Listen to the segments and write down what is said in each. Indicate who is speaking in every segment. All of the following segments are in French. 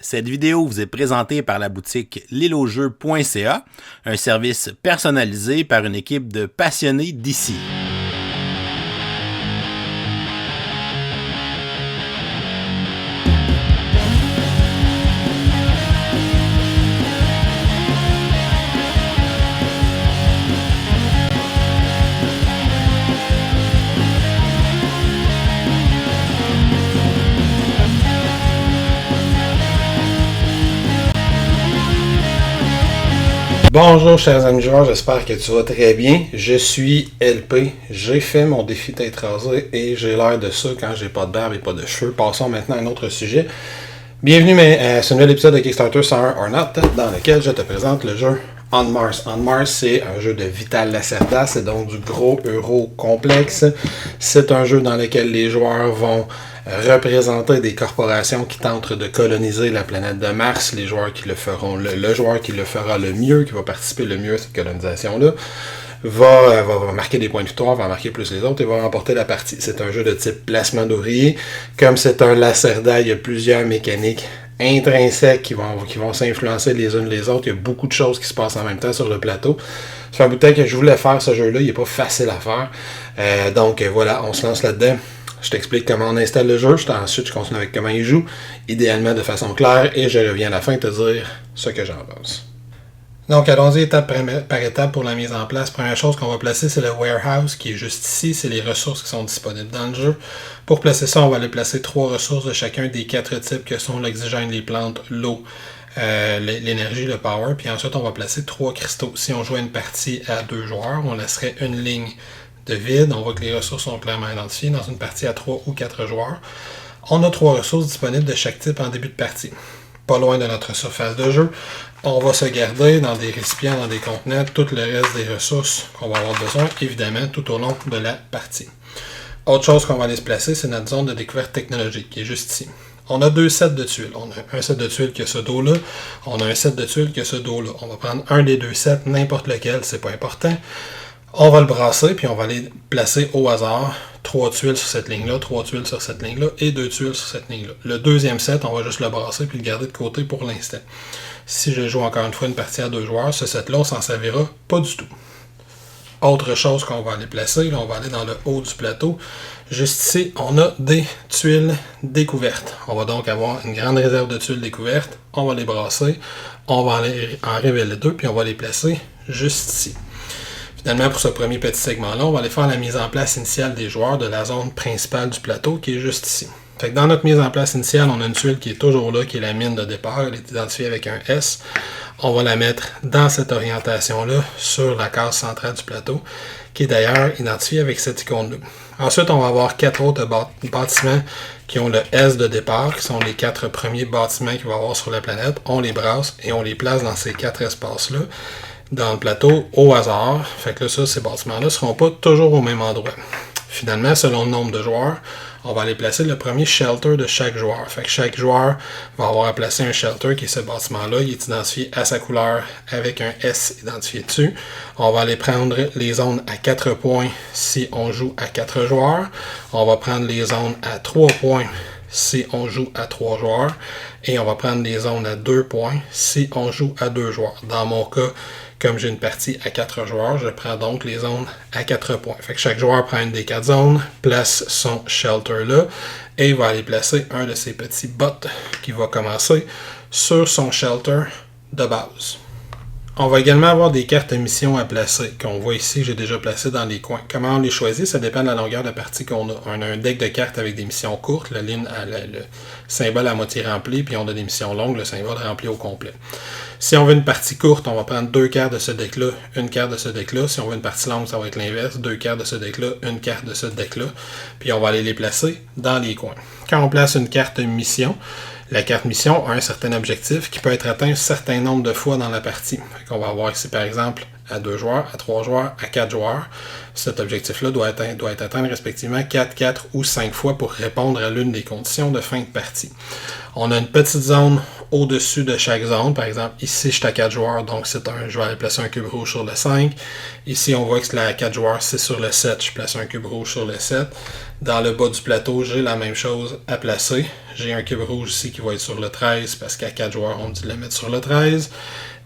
Speaker 1: Cette vidéo vous est présentée par la boutique l'îleaujeux.ca, un service personnalisé par une équipe de passionnés d'ici.
Speaker 2: Bonjour chers amis joueurs, j'espère que tu vas très bien. Je suis LP, j'ai fait mon défi tête rasée et j'ai l'air de ça quand j'ai pas de barbe et pas de cheveux. Passons maintenant à un autre sujet. Bienvenue à ce nouvel épisode de Kickstarter 101 or Not, dans lequel je te présente le jeu On Mars. On Mars, c'est un jeu de Vital Lacerda, c'est donc du gros euro complexe. C'est un jeu dans lequel les joueurs vont représenter des corporations qui tentent de coloniser la planète de Mars. Les joueurs qui le feront, le joueur qui le fera le mieux, qui va participer le mieux à cette colonisation-là, va marquer des points de victoire, va marquer plus les autres et va remporter la partie. C'est un jeu de type placement d'ouvriers. Comme c'est un Lacerda, il y a plusieurs mécaniques intrinsèques qui vont s'influencer les unes les autres. Il y a beaucoup de choses qui se passent en même temps sur le plateau. Ça fait un bout de temps que je voulais faire ce jeu-là, il n'est pas facile à faire. Donc voilà, on se lance là-dedans. Je t'explique comment on installe le jeu, ensuite je continue avec comment il joue, idéalement de façon claire, et je reviens à la fin te dire ce que j'en pense. Donc allons-y étape par étape pour la mise en place. Première chose qu'on va placer, c'est le warehouse qui est juste ici, c'est les ressources qui sont disponibles dans le jeu. Pour placer ça, on va aller placer 3 ressources de chacun des 4 types que sont l'oxygène, les plantes, l'eau, l'énergie, le power, puis ensuite on va placer 3 cristaux. Si on jouait une partie à 2 joueurs, on laisserait une ligne de vide. On voit que les ressources sont clairement identifiées dans une partie à 3 ou 4 joueurs. On a 3 ressources disponibles de chaque type en début de partie. Pas loin de notre surface de jeu, on va se garder dans des récipients, dans des contenants, tout le reste des ressources qu'on va avoir besoin, évidemment, tout au long de la partie. Autre chose qu'on va aller se placer, c'est notre zone de découverte technologique, qui est juste ici. On a 2 sets de tuiles. On a un set de tuiles qui a ce dos-là. On a un set de tuiles qui a ce dos-là. On va prendre un des 2 sets, n'importe lequel, c'est pas important. On va le brasser, puis on va aller placer au hasard 3 tuiles sur cette ligne-là, 3 tuiles sur cette ligne-là et 2 tuiles sur cette ligne-là. Le deuxième set, on va juste le brasser puis le garder de côté pour l'instant. Si je joue encore une fois une partie à 2 joueurs, ce set-là, on s'en servira pas du tout. Autre chose qu'on va aller placer, là, on va aller dans le haut du plateau. Juste ici, on a des tuiles découvertes. On va donc avoir une grande réserve de tuiles découvertes. On va les brasser, on va aller en révéler 2, puis on va les placer juste ici. Finalement, pour ce premier petit segment-là, on va aller faire la mise en place initiale des joueurs de la zone principale du plateau qui est juste ici. Fait que dans notre mise en place initiale, on a une tuile qui est toujours là, qui est la mine de départ. Elle est identifiée avec un S. On va la mettre dans cette orientation-là, sur la case centrale du plateau, qui est d'ailleurs identifiée avec cette icône-là. Ensuite, on va avoir 4 autres bâtiments qui ont le S de départ, qui sont les 4 premiers bâtiments qu'il va y avoir sur la planète. On les brasse et on les place dans ces 4 espaces-là, dans le plateau au hasard. Fait que là, ces bâtiments-là ne seront pas toujours au même endroit. Finalement, selon le nombre de joueurs, on va aller placer le premier shelter de chaque joueur. Fait que chaque joueur va avoir à placer un shelter qui est ce bâtiment-là. Il est identifié à sa couleur avec un S identifié dessus. On va aller prendre les zones à 4 points si on joue à 4 joueurs. On va prendre les zones à 3 points si on joue à 3 joueurs. Et on va prendre les zones à 2 points si on joue à 2 joueurs. Dans mon cas, comme j'ai une partie à 4 joueurs, je prends donc les zones à 4 points. Fait que chaque joueur prend une des 4 zones, place son shelter là, et va aller placer un de ces petits bots qui va commencer sur son shelter de base. On va également avoir des cartes missions à placer, qu'on voit ici, j'ai déjà placé dans les coins. Comment on les choisit? Ça dépend de la longueur de partie qu'on a. On a un deck de cartes avec des missions courtes, le symbole à moitié rempli, puis on a des missions longues, le symbole rempli au complet. Si on veut une partie courte, on va prendre 2 cartes de ce deck-là, une carte de ce deck-là. Si on veut une partie longue, ça va être l'inverse, 2 cartes de ce deck-là, une carte de ce deck-là. Puis on va aller les placer dans les coins. Quand on place une carte mission, la carte mission a un certain objectif qui peut être atteint un certain nombre de fois dans la partie. On va avoir ici par exemple à 2 joueurs, à 3 joueurs, à 4 joueurs. Cet objectif-là doit être atteint respectivement 4, 4 ou 5 fois pour répondre à l'une des conditions de fin de partie. On a une petite zone au-dessus de chaque zone. Par exemple, ici, je suis à 4 joueurs, donc je vais aller placer un cube rouge sur le 5. Ici, on voit que la 4 joueurs, c'est sur le 7. Je place un cube rouge sur le 7. Dans le bas du plateau, j'ai la même chose à placer. J'ai un cube rouge ici qui va être sur le 13, parce qu'à 4 joueurs, on me dit de le mettre sur le 13.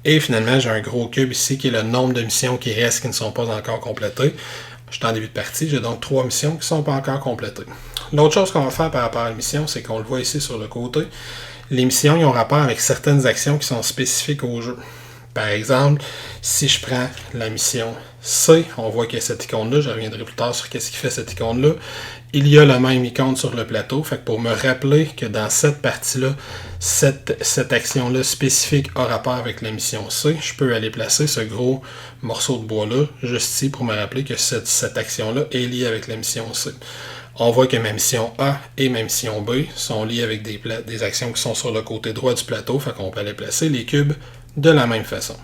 Speaker 2: Et finalement, j'ai un gros cube ici qui est le nombre de missions qui restent qui ne sont pas encore complétées. Je suis en début de partie, j'ai donc 3 missions qui ne sont pas encore complétées. L'autre chose qu'on va faire par rapport à la mission, c'est qu'on le voit ici sur le côté. Les missions, ils ont rapport avec certaines actions qui sont spécifiques au jeu. Par exemple, si je prends la mission C, on voit qu'il y a cette icône-là, je reviendrai plus tard sur qu'est-ce qui fait cette icône-là. Il y a la même icône sur le plateau, fait que pour me rappeler que dans cette partie-là, cette action-là spécifique a rapport avec la mission C, je peux aller placer ce gros morceau de bois-là, juste ici, pour me rappeler que cette action-là est liée avec la mission C. On voit que ma mission A et ma mission B sont liées avec des actions qui sont sur le côté droit du plateau, fait qu'on peut aller placer les cubes de la même façon.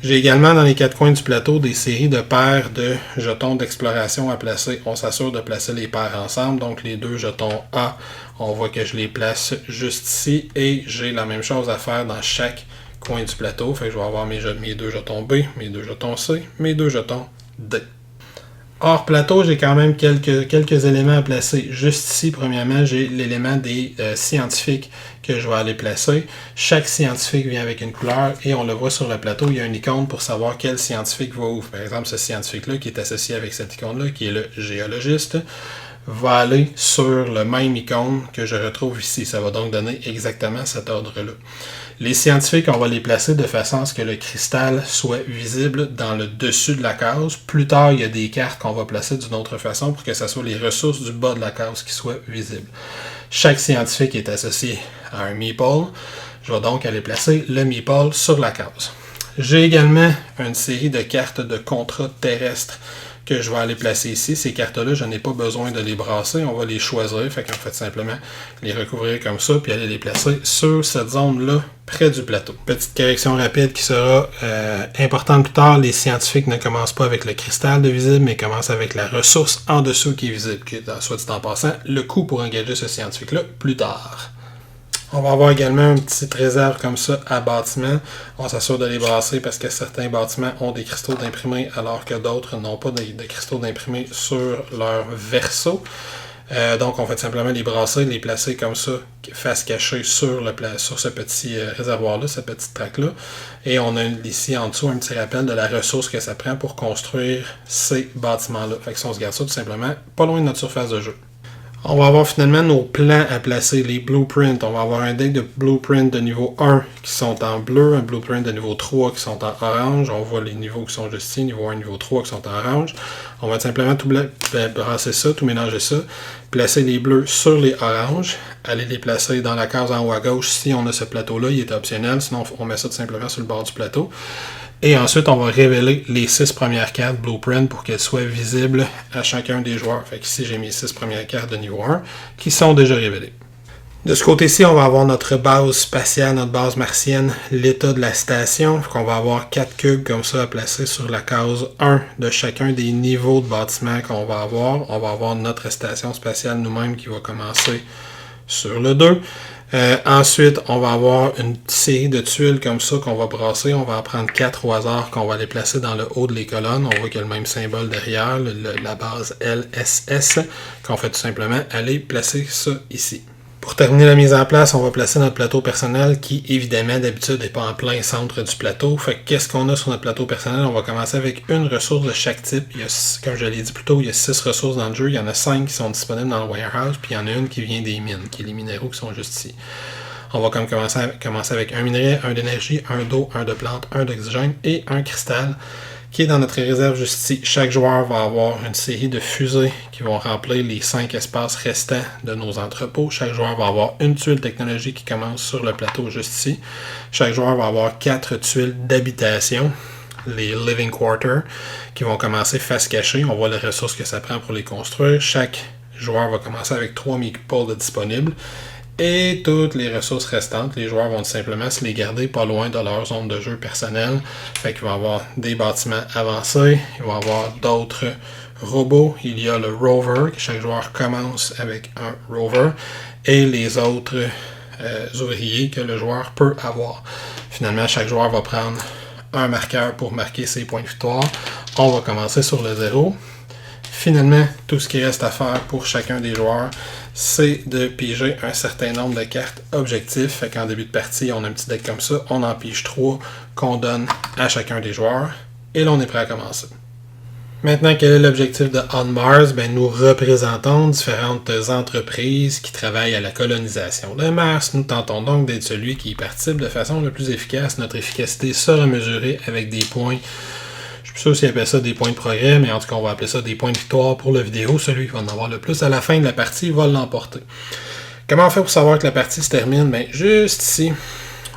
Speaker 2: J'ai également dans les 4 coins du plateau des séries de paires de jetons d'exploration à placer. On s'assure de placer les paires ensemble, donc les 2 jetons A, on voit que je les place juste ici, et j'ai la même chose à faire dans chaque coin du plateau, fait que je vais avoir mes 2 jetons B, mes 2 jetons C, mes 2 jetons D. Hors plateau, j'ai quand même quelques éléments à placer. Juste ici, premièrement, j'ai l'élément des scientifiques que je vais aller placer. Chaque scientifique vient avec une couleur et on le voit sur le plateau, il y a une icône pour savoir quel scientifique va où. Par exemple, ce scientifique-là qui est associé avec cette icône-là, qui est le géologiste, va aller sur le même icône que je retrouve ici. Ça va donc donner exactement cet ordre-là. Les scientifiques, on va les placer de façon à ce que le cristal soit visible dans le dessus de la case. Plus tard, il y a des cartes qu'on va placer d'une autre façon pour que ce soit les ressources du bas de la case qui soient visibles. Chaque scientifique est associé à un meeple. Je vais donc aller placer le meeple sur la case. J'ai également une série de cartes de contrat terrestres que je vais aller placer ici. Ces cartes-là, je n'ai pas besoin de les brasser, on va les choisir, fait qu'en fait simplement les recouvrir comme ça, puis aller les placer sur cette zone-là, près du plateau. Petite correction rapide qui sera importante plus tard, les scientifiques ne commencent pas avec le cristal de visible, mais commencent avec la ressource en dessous qui est visible, qui est, soit dit en passant, le coût pour engager ce scientifique-là plus tard. On va avoir également une petite réserve comme ça à bâtiment. On s'assure de les brasser parce que certains bâtiments ont des cristaux d'imprimés alors que d'autres n'ont pas de cristaux d'imprimés sur leur verso. Donc on fait simplement les brasser, les placer comme ça, face cachée sur ce petit réservoir-là, cette petite traque-là. Et on a ici en dessous un petit rappel de la ressource que ça prend pour construire ces bâtiments-là. Fait que si on se garde ça tout simplement pas loin de notre surface de jeu. On va avoir finalement nos plans à placer, les blueprints. On va avoir un deck de blueprints de niveau 1 qui sont en bleu, un blueprint de niveau 3 qui sont en orange. On voit les niveaux qui sont juste ici, niveau 1, niveau 3 qui sont en orange. On va simplement tout brasser ça, tout mélanger ça, placer les bleus sur les oranges, aller les placer dans la case en haut à gauche. Si on a ce plateau-là, il est optionnel, sinon on met ça tout simplement sur le bord du plateau. Et ensuite, on va révéler les 6 premières cartes Blueprint pour qu'elles soient visibles à chacun des joueurs. Fait qu'ici, j'ai mes 6 premières cartes de niveau 1 qui sont déjà révélées. De ce côté-ci, on va avoir notre base spatiale, notre base martienne, l'état de la station. Fait qu'on va avoir 4 cubes comme ça à placer sur la case 1 de chacun des niveaux de bâtiment qu'on va avoir. On va avoir notre station spatiale nous-mêmes qui va commencer sur le 2. Ensuite, on va avoir une série de tuiles comme ça qu'on va brasser. On va en prendre 4 au hasard qu'on va les placer dans le haut de les colonnes. On voit qu'il y a le même symbole derrière, la base LSS, qu'on fait tout simplement aller placer ça ici. Pour terminer la mise en place, on va placer notre plateau personnel qui, évidemment, d'habitude n'est pas en plein centre du plateau. Fait que qu'est-ce qu'on a sur notre plateau personnel? On va commencer avec une ressource de chaque type. Comme je l'ai dit plus tôt, il y a 6 ressources dans le jeu. Il y en a 5 qui sont disponibles dans le warehouse, puis il y en a une qui vient des mines, qui est les minéraux qui sont juste ici. On va commencer avec un minerai, un d'énergie, un d'eau, un de plante, un d'oxygène et un cristal qui est dans notre réserve juste ici. Chaque joueur va avoir une série de fusées qui vont remplir les 5 espaces restants de nos entrepôts. Chaque joueur va avoir une tuile technologique qui commence sur le plateau juste ici. Chaque joueur va avoir 4 tuiles d'habitation, les Living Quarters, qui vont commencer face cachée. On voit les ressources que ça prend pour les construire. Chaque joueur va commencer avec 3 meeples disponibles. Et toutes les ressources restantes, les joueurs vont tout simplement se les garder pas loin de leur zone de jeu personnelle. Fait qu'ils vont avoir des bâtiments avancés, ils vont avoir d'autres robots. Il y a le rover, que chaque joueur commence avec un rover. Et les autres ouvriers que le joueur peut avoir. Finalement, chaque joueur va prendre un marqueur pour marquer ses points de victoire. On va commencer sur le 0. Finalement, tout ce qui reste à faire pour chacun des joueurs, c'est de piger un certain nombre de cartes objectifs. Fait qu'en début de partie, on a un petit deck comme ça. On en pige 3 qu'on donne à chacun des joueurs. Et là, on est prêt à commencer. Maintenant, quel est l'objectif de On Mars? Nous représentons différentes entreprises qui travaillent à la colonisation de Mars. Nous tentons donc d'être celui qui y participe de façon la plus efficace. Notre efficacité sera mesurée avec des points. Je suis sûr s'ils appellent ça des points de progrès, mais en tout cas, on va appeler ça des points de victoire pour la vidéo. Celui qui va en avoir le plus à la fin de la partie va l'emporter. Comment on fait pour savoir que la partie se termine? Juste ici,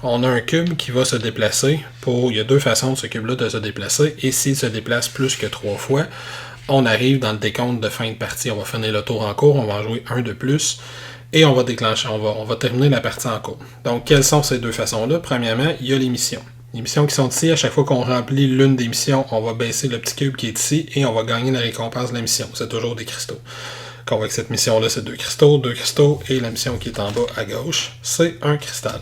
Speaker 2: on a un cube qui va se déplacer. Il y a deux façons de ce cube-là de se déplacer. Et s'il se déplace plus que 3 fois, on arrive dans le décompte de fin de partie. On va finir le tour en cours, on va en jouer un de plus. Et on va déclencher, on va terminer la partie en cours. Donc, quelles sont ces deux façons-là? Premièrement, il y a les missions. Les missions qui sont ici, à chaque fois qu'on remplit l'une des missions, on va baisser le petit cube qui est ici et on va gagner la récompense de la mission. C'est toujours des cristaux. Qu'on voit que cette mission-là, c'est 2 cristaux, et la mission qui est en bas à gauche, c'est un cristal.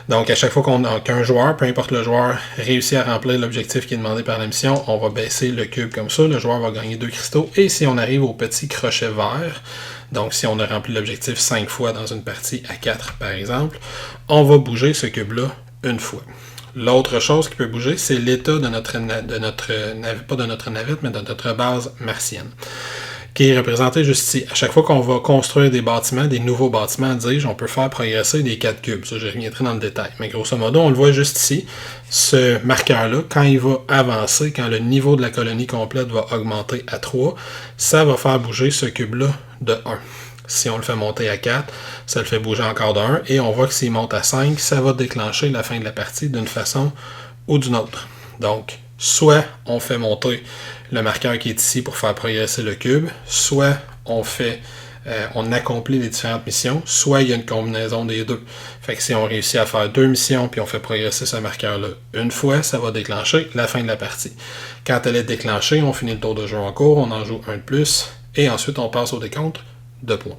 Speaker 2: Donc, à chaque fois qu'un joueur, peu importe le joueur, réussit à remplir l'objectif qui est demandé par la mission, on va baisser le cube comme ça, le joueur va gagner 2 cristaux, et si on arrive au petit crochet vert, donc si on a rempli l'objectif 5 fois dans une partie à 4 par exemple, on va bouger ce cube-là une fois. L'autre chose qui peut bouger, c'est l'état de notre base martienne, qui est représenté juste ici. À chaque fois qu'on va construire des bâtiments, des nouveaux bâtiments, dis-je, on peut faire progresser des 4 cubes. Ça, je reviendrai dans le détail. Mais grosso modo, on le voit juste ici. Ce marqueur-là, quand il va avancer, quand le niveau de la colonie complète va augmenter à 3, ça va faire bouger ce cube-là de 1. Si on le fait monter à 4, ça le fait bouger encore de 1. Et on voit que s'il monte à 5, ça va déclencher la fin de la partie d'une façon ou d'une autre. Donc, soit on fait monter le marqueur qui est ici pour faire progresser le cube, soit on accomplit les différentes missions, soit il y a une combinaison des deux. Fait que si on réussit à faire 2 missions puis on fait progresser ce marqueur-là une fois, ça va déclencher la fin de la partie. Quand elle est déclenchée, on finit le tour de jeu en cours, on en joue un de plus, et ensuite on passe au décompte de points.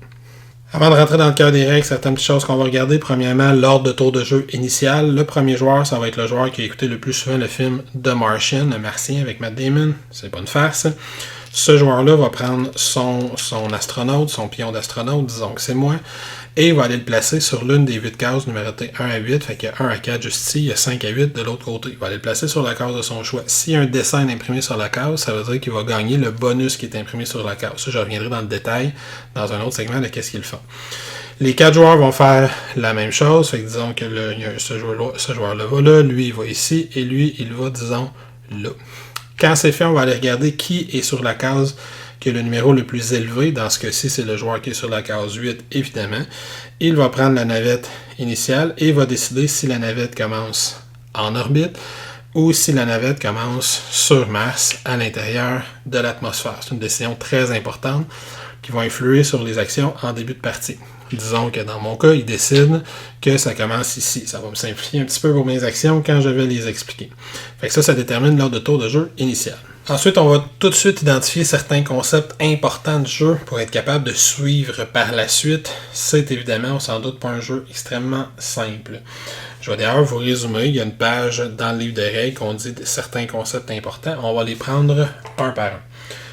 Speaker 2: Avant de rentrer dans le cœur des règles, certaines petites choses qu'on va regarder. Premièrement, l'ordre de tour de jeu initial. Le premier joueur, ça va être le joueur qui a écouté le plus souvent le film The Martian, le Martien avec Matt Damon. C'est pas une farce. Ce joueur-là va prendre son astronaute, son pion d'astronaute, disons que c'est moi, et il va aller le placer sur l'une des 8 cases numérotées 1 à 8. Fait qu'il y a 1 à 4 juste ici, il y a 5 à 8 de l'autre côté. Il va aller le placer sur la case de son choix. S'il y a un dessin imprimé sur la case, ça veut dire qu'il va gagner le bonus qui est imprimé sur la case. Ça, je reviendrai dans le détail dans un autre segment de qu'est-ce qu'ils font. Les 4 joueurs vont faire la même chose. Fait que disons que ce joueur-là va là, lui il va ici, et lui il va, disons, là. Quand c'est fait, on va aller regarder qui est sur la case qui est le numéro le plus élevé. Dans ce cas-ci, c'est le joueur qui est sur la case 8, évidemment. Il va prendre la navette initiale et va décider si la navette commence en orbite ou si la navette commence sur Mars, à l'intérieur de l'atmosphère. C'est une décision très importante qui va influer sur les actions en début de partie. Disons que dans mon cas, il décide que ça commence ici. Ça va me simplifier un petit peu pour mes actions quand je vais les expliquer. Fait que ça détermine l'ordre de tour de jeu initial. Ensuite, on va tout de suite identifier certains concepts importants du jeu pour être capable de suivre par la suite. C'est évidemment, on s'en doute, pas un jeu extrêmement simple. Je vais d'ailleurs vous résumer. Il y a une page dans le livre de règles qu'on dit certains concepts importants. On va les prendre un par un.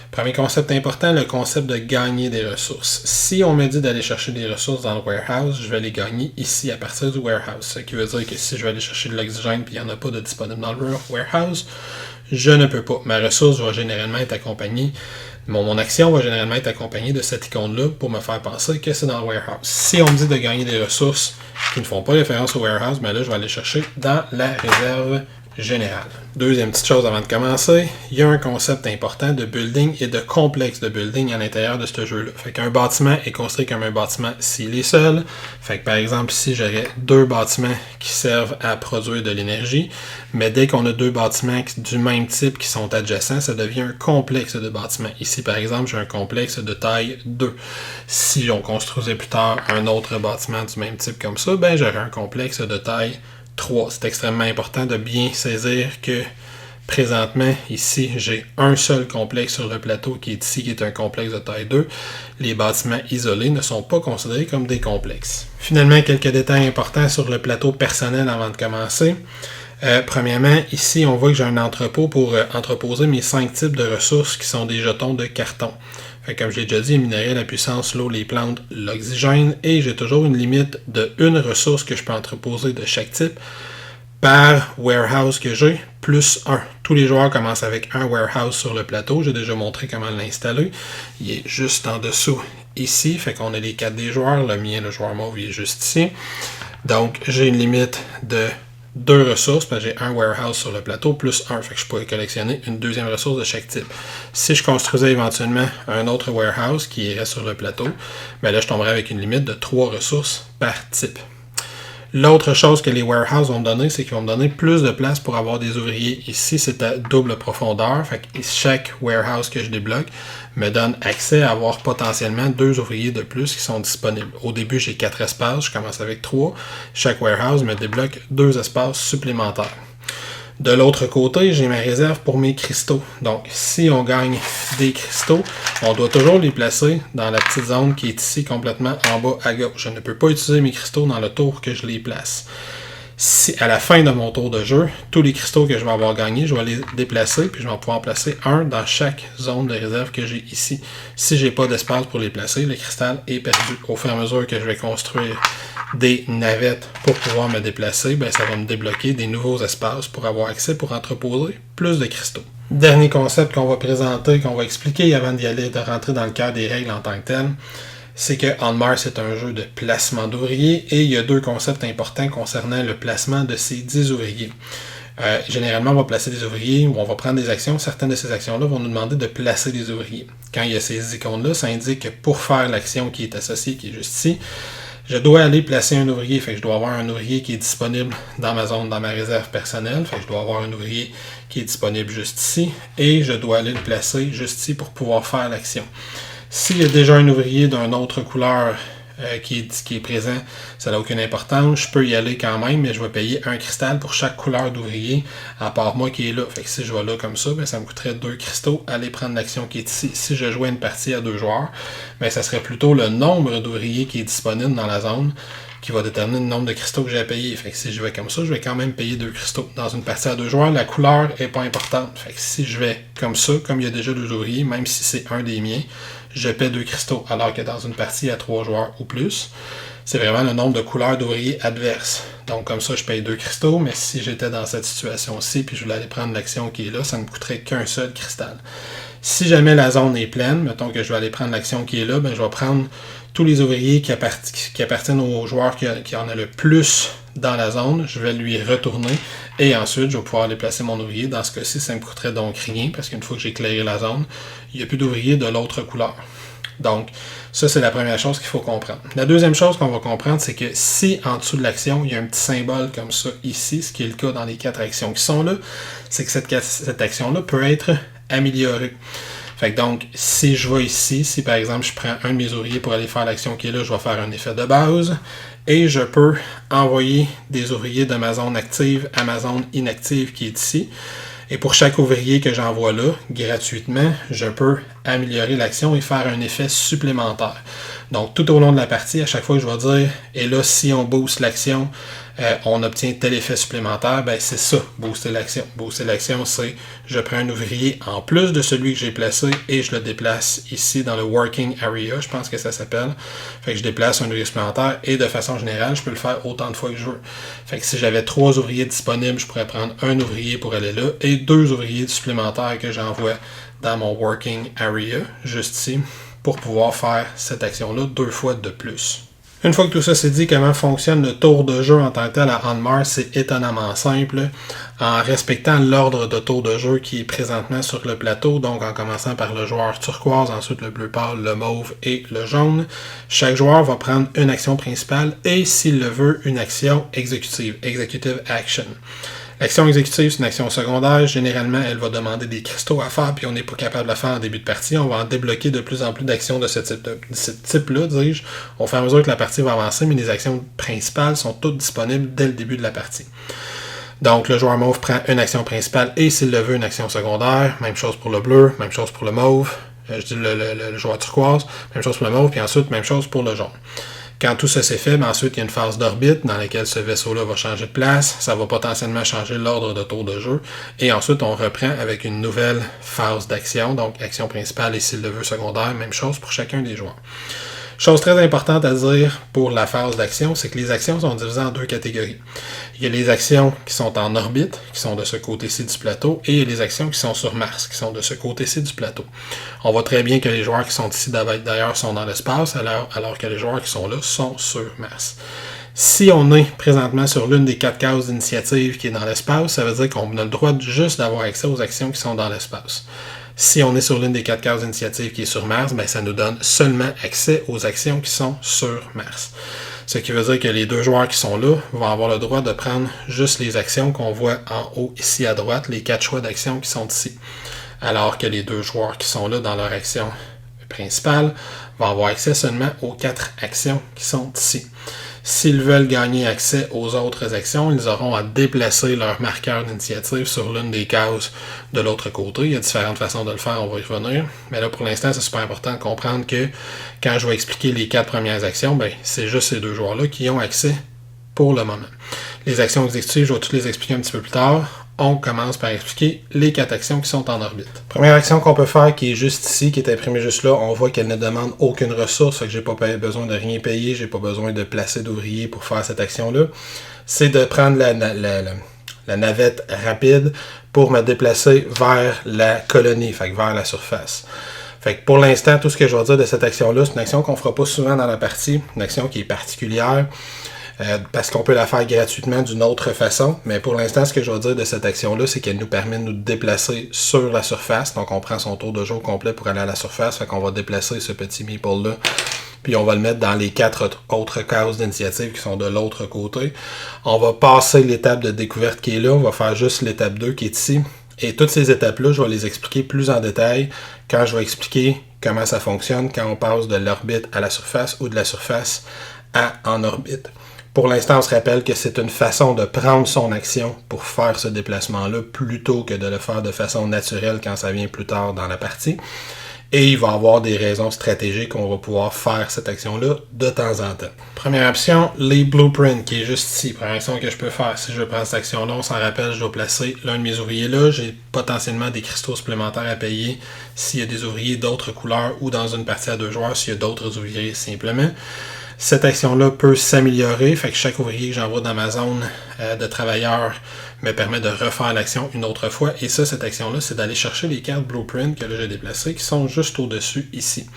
Speaker 2: Premier concept important, le concept de gagner des ressources. Si on me dit d'aller chercher des ressources dans le warehouse, je vais les gagner ici à partir du warehouse. Ce qui veut dire que si je vais aller chercher de l'oxygène et il n'y en a pas de disponible dans le warehouse, je ne peux pas. Ma ressource va généralement être accompagnée, mon action va généralement être accompagnée de cette icône-là pour me faire penser que c'est dans le warehouse. Si on me dit de gagner des ressources qui ne font pas référence au warehouse, ben là, je vais aller chercher dans la réserve générale. Deuxième petite chose avant de commencer, il y a un concept important de building et de complexe de building à l'intérieur de ce jeu-là. Fait qu'un bâtiment est construit comme un bâtiment s'il est seul. Fait que par exemple, ici, j'aurais 2 bâtiments qui servent à produire de l'énergie, mais dès qu'on a 2 bâtiments du même type qui sont adjacents, ça devient un complexe de bâtiments. Ici, par exemple, j'ai un complexe de taille 2. Si on construisait plus tard un autre bâtiment du même type comme ça, ben j'aurais un complexe de taille 3. C'est extrêmement important de bien saisir que Présentement, ici, j'ai un seul complexe sur le plateau qui est ici, qui est un complexe de taille 2. Les bâtiments isolés ne sont pas considérés comme des complexes. Finalement, quelques détails importants sur le plateau personnel avant de commencer. Premièrement, ici, on voit que j'ai un entrepôt pour entreposer mes 5 types de ressources qui sont des jetons de carton. Fait que, comme je l'ai déjà dit, les minerais, la puissance, l'eau, les plantes, l'oxygène, et j'ai toujours une limite de une ressource que je peux entreposer de chaque type par warehouse que j'ai, plus 1. Tous les joueurs commencent avec un warehouse sur le plateau. J'ai déjà montré comment l'installer. Il est juste en dessous ici. Fait qu'on a les 4 des joueurs. Le mien, le joueur mauve, il est juste ici. Donc, j'ai une limite de 2 ressources, parce que j'ai un warehouse sur le plateau, plus 1. Fait que je pourrais collectionner une deuxième ressource de chaque type. Si je construisais éventuellement un autre warehouse qui irait sur le plateau, ben là, je tomberais avec une limite de 3 ressources par type. L'autre chose que les warehouses vont me donner, c'est qu'ils vont me donner plus de place pour avoir des ouvriers. Ici, c'est à double profondeur. Fait que chaque warehouse que je débloque me donne accès à avoir potentiellement 2 ouvriers de plus qui sont disponibles. Au début, j'ai 4 espaces. Je commence avec 3. Chaque warehouse me débloque 2 espaces supplémentaires. De l'autre côté, j'ai ma réserve pour mes cristaux. Donc, si on gagne des cristaux, on doit toujours les placer dans la petite zone qui est ici complètement en bas à gauche. Je ne peux pas utiliser mes cristaux dans le tour que je les place. Si à la fin de mon tour de jeu, tous les cristaux que je vais avoir gagnés, je vais les déplacer, puis je vais pouvoir en placer un dans chaque zone de réserve que j'ai ici. Si j'ai pas d'espace pour les placer, le cristal est perdu. Au fur et à mesure que je vais construire des navettes pour pouvoir me déplacer, ben ça va me débloquer des nouveaux espaces pour avoir accès pour entreposer plus de cristaux. Dernier concept qu'on va présenter, qu'on va expliquer avant d'y aller, de rentrer dans le cœur des règles en tant que tel, c'est que On Mars est un jeu de placement d'ouvriers et il y a 2 concepts importants concernant le placement de ces 10 ouvriers. Généralement, on va placer des ouvriers ou on va prendre des actions. Certaines de ces actions-là vont nous demander de placer des ouvriers. Quand il y a ces icônes-là, ça indique que pour faire l'action qui est associée, qui est juste ici, je dois aller placer un ouvrier. Fait que je dois avoir un ouvrier qui est disponible dans ma zone, dans ma réserve personnelle. Fait que je dois avoir un ouvrier qui est disponible juste ici. Et je dois aller le placer juste ici pour pouvoir faire l'action. S'il y a déjà un ouvrier d'une autre couleur qui est présent, ça n'a aucune importance. Je peux y aller quand même, mais je vais payer un cristal pour chaque couleur d'ouvrier, à part moi qui est là. Fait que si je vais là comme ça, ben ça me coûterait 2 cristaux aller prendre l'action qui est ici. Si je jouais une partie à 2 joueurs, ben ça serait plutôt le nombre d'ouvriers qui est disponible dans la zone qui va déterminer le nombre de cristaux que j'ai à payer. Fait que si je vais comme ça, je vais quand même payer 2 cristaux. Dans une partie à 2 joueurs, la couleur n'est pas importante. Fait que si je vais comme ça, comme il y a déjà 2 ouvriers, même si c'est un des miens, je paie 2 cristaux. Alors que dans une partie à 3 joueurs ou plus, c'est vraiment le nombre de couleurs d'ouvriers adverses. Donc comme ça, je paye 2 cristaux, mais si j'étais dans cette situation-ci, puis je voulais aller prendre l'action qui est là, ça ne me coûterait qu'un seul cristal. Si jamais la zone est pleine, mettons que je vais aller prendre l'action qui est là, ben je vais prendre tous les ouvriers qui appartiennent aux joueurs qui en a le plus dans la zone, je vais lui retourner et ensuite je vais pouvoir aller placer mon ouvrier. Dans ce cas-ci, ça me coûterait donc rien parce qu'une fois que j'ai éclairé la zone, il n'y a plus d'ouvriers de l'autre couleur. Donc, ça c'est la première chose qu'il faut comprendre. La deuxième chose qu'on va comprendre, c'est que si en dessous de l'action, il y a un petit symbole comme ça ici, ce qui est le cas dans les 4 actions qui sont là, c'est que cette action-là peut être améliorée. Fait que donc, si je vais ici, si par exemple je prends un de mes ouvriers pour aller faire l'action qui est là, je vais faire un effet de base et je peux envoyer des ouvriers de ma zone active à ma zone inactive qui est ici. Et pour chaque ouvrier que j'envoie là, gratuitement, je peux améliorer l'action et faire un effet supplémentaire. Donc, tout au long de la partie, à chaque fois que je vais dire, et là, si on booste l'action, on obtient tel effet supplémentaire, ben c'est ça, booster l'action. Booster l'action, c'est je prends un ouvrier en plus de celui que j'ai placé et je le déplace ici dans le working area, je pense que ça s'appelle. Fait que je déplace un ouvrier supplémentaire et de façon générale, je peux le faire autant de fois que je veux. Fait que si j'avais 3 ouvriers disponibles, je pourrais prendre un ouvrier pour aller là et 2 ouvriers supplémentaires que j'envoie dans mon working area, juste ici, pour pouvoir faire cette action-là 2 fois de plus. Une fois que tout ça c'est dit, comment fonctionne le tour de jeu en tant que tel à On Mars, c'est étonnamment simple, en respectant l'ordre de tour de jeu qui est présentement sur le plateau, donc en commençant par le joueur turquoise, ensuite le bleu pâle, le mauve et le jaune. Chaque joueur va prendre une action principale et, s'il le veut, une action exécutive, executive action. L'action exécutive, c'est une action secondaire. Généralement, elle va demander des cristaux à faire, puis on n'est pas capable de le faire en début de partie. On va en débloquer de plus en plus d'actions de ce type-là, dis-je, au fur et à mesure que la partie va avancer, mais les actions principales sont toutes disponibles dès le début de la partie. Donc, le joueur mauve prend une action principale et s'il le veut, une action secondaire. Même chose pour le bleu, même chose pour le mauve. Je dis le joueur turquoise, même chose pour le mauve, puis ensuite, même chose pour le jaune. Quand tout ça s'est fait, ensuite, il y a une phase d'orbite dans laquelle ce vaisseau-là va changer de place. Ça va potentiellement changer l'ordre de tour de jeu. Et ensuite, on reprend avec une nouvelle phase d'action. Donc, action principale et s'il le veut, secondaire. Même chose pour chacun des joueurs. Chose très importante à dire pour la phase d'action, c'est que les actions sont divisées en deux catégories. Il y a les actions qui sont en orbite, qui sont de ce côté-ci du plateau, et il y a les actions qui sont sur Mars, qui sont de ce côté-ci du plateau. On voit très bien que les joueurs qui sont ici d'ailleurs sont dans l'espace, alors que les joueurs qui sont là sont sur Mars. Si on est présentement sur l'une des 4 cases d'initiative qui est dans l'espace, ça veut dire qu'on a le droit juste d'avoir accès aux actions qui sont dans l'espace. Si on est sur l'une des 4 cases d'initiative qui est sur Mars, ça nous donne seulement accès aux actions qui sont sur Mars. Ce qui veut dire que les deux joueurs qui sont là vont avoir le droit de prendre juste les actions qu'on voit en haut ici à droite, les 4 choix d'actions qui sont ici. Alors que les deux joueurs qui sont là dans leur action principale vont avoir accès seulement aux 4 actions qui sont ici. S'ils veulent gagner accès aux autres actions, ils auront à déplacer leur marqueur d'initiative sur l'une des cases de l'autre côté. Il y a différentes façons de le faire, on va y revenir. Mais là, pour l'instant, c'est super important de comprendre que quand je vais expliquer les 4 premières actions, c'est juste ces deux joueurs-là qui ont accès pour le moment. Les actions exécutives, je vais toutes les expliquer un petit peu plus tard. On commence par expliquer les 4 actions qui sont en orbite. Première action qu'on peut faire, qui est juste ici, qui est imprimée juste là, on voit qu'elle ne demande aucune ressource, fait que j'ai pas besoin de rien payer, j'ai pas besoin de placer d'ouvriers pour faire cette action-là. C'est de prendre la navette rapide pour me déplacer vers la colonie, fait que vers la surface. Fait que pour l'instant, tout ce que je vais dire de cette action-là, c'est une action qu'on fera pas souvent dans la partie, une action qui est particulière. Parce qu'on peut la faire gratuitement d'une autre façon. Mais pour l'instant, ce que je vais dire de cette action-là, c'est qu'elle nous permet de nous déplacer sur la surface. Donc, on prend son tour de jeu complet pour aller à la surface. Fait qu'on va déplacer ce petit meeple-là. Puis, on va le mettre dans les 4 autres cases d'initiative qui sont de l'autre côté. On va passer l'étape de découverte qui est là. On va faire juste l'étape 2 qui est ici. Et toutes ces étapes-là, je vais les expliquer plus en détail quand je vais expliquer comment ça fonctionne quand on passe de l'orbite à la surface ou de la surface en orbite. Pour l'instant, on se rappelle que c'est une façon de prendre son action pour faire ce déplacement-là plutôt que de le faire de façon naturelle quand ça vient plus tard dans la partie. Et il va y avoir des raisons stratégiques qu'on va pouvoir faire cette action-là de temps en temps. Première option, les blueprints, qui est juste ici. Première action que je peux faire, si je prends cette action-là, on s'en rappelle, je dois placer l'un de mes ouvriers là. J'ai potentiellement des cristaux supplémentaires à payer s'il y a des ouvriers d'autres couleurs ou dans une partie à 2 joueurs s'il y a d'autres ouvriers simplement. Cette action-là peut s'améliorer, fait que chaque ouvrier que j'envoie dans ma zone de travailleurs me permet de refaire l'action une autre fois. Et ça, cette action-là, c'est d'aller chercher les cartes Blueprint que là j'ai déplacées, qui sont juste au-dessus ici.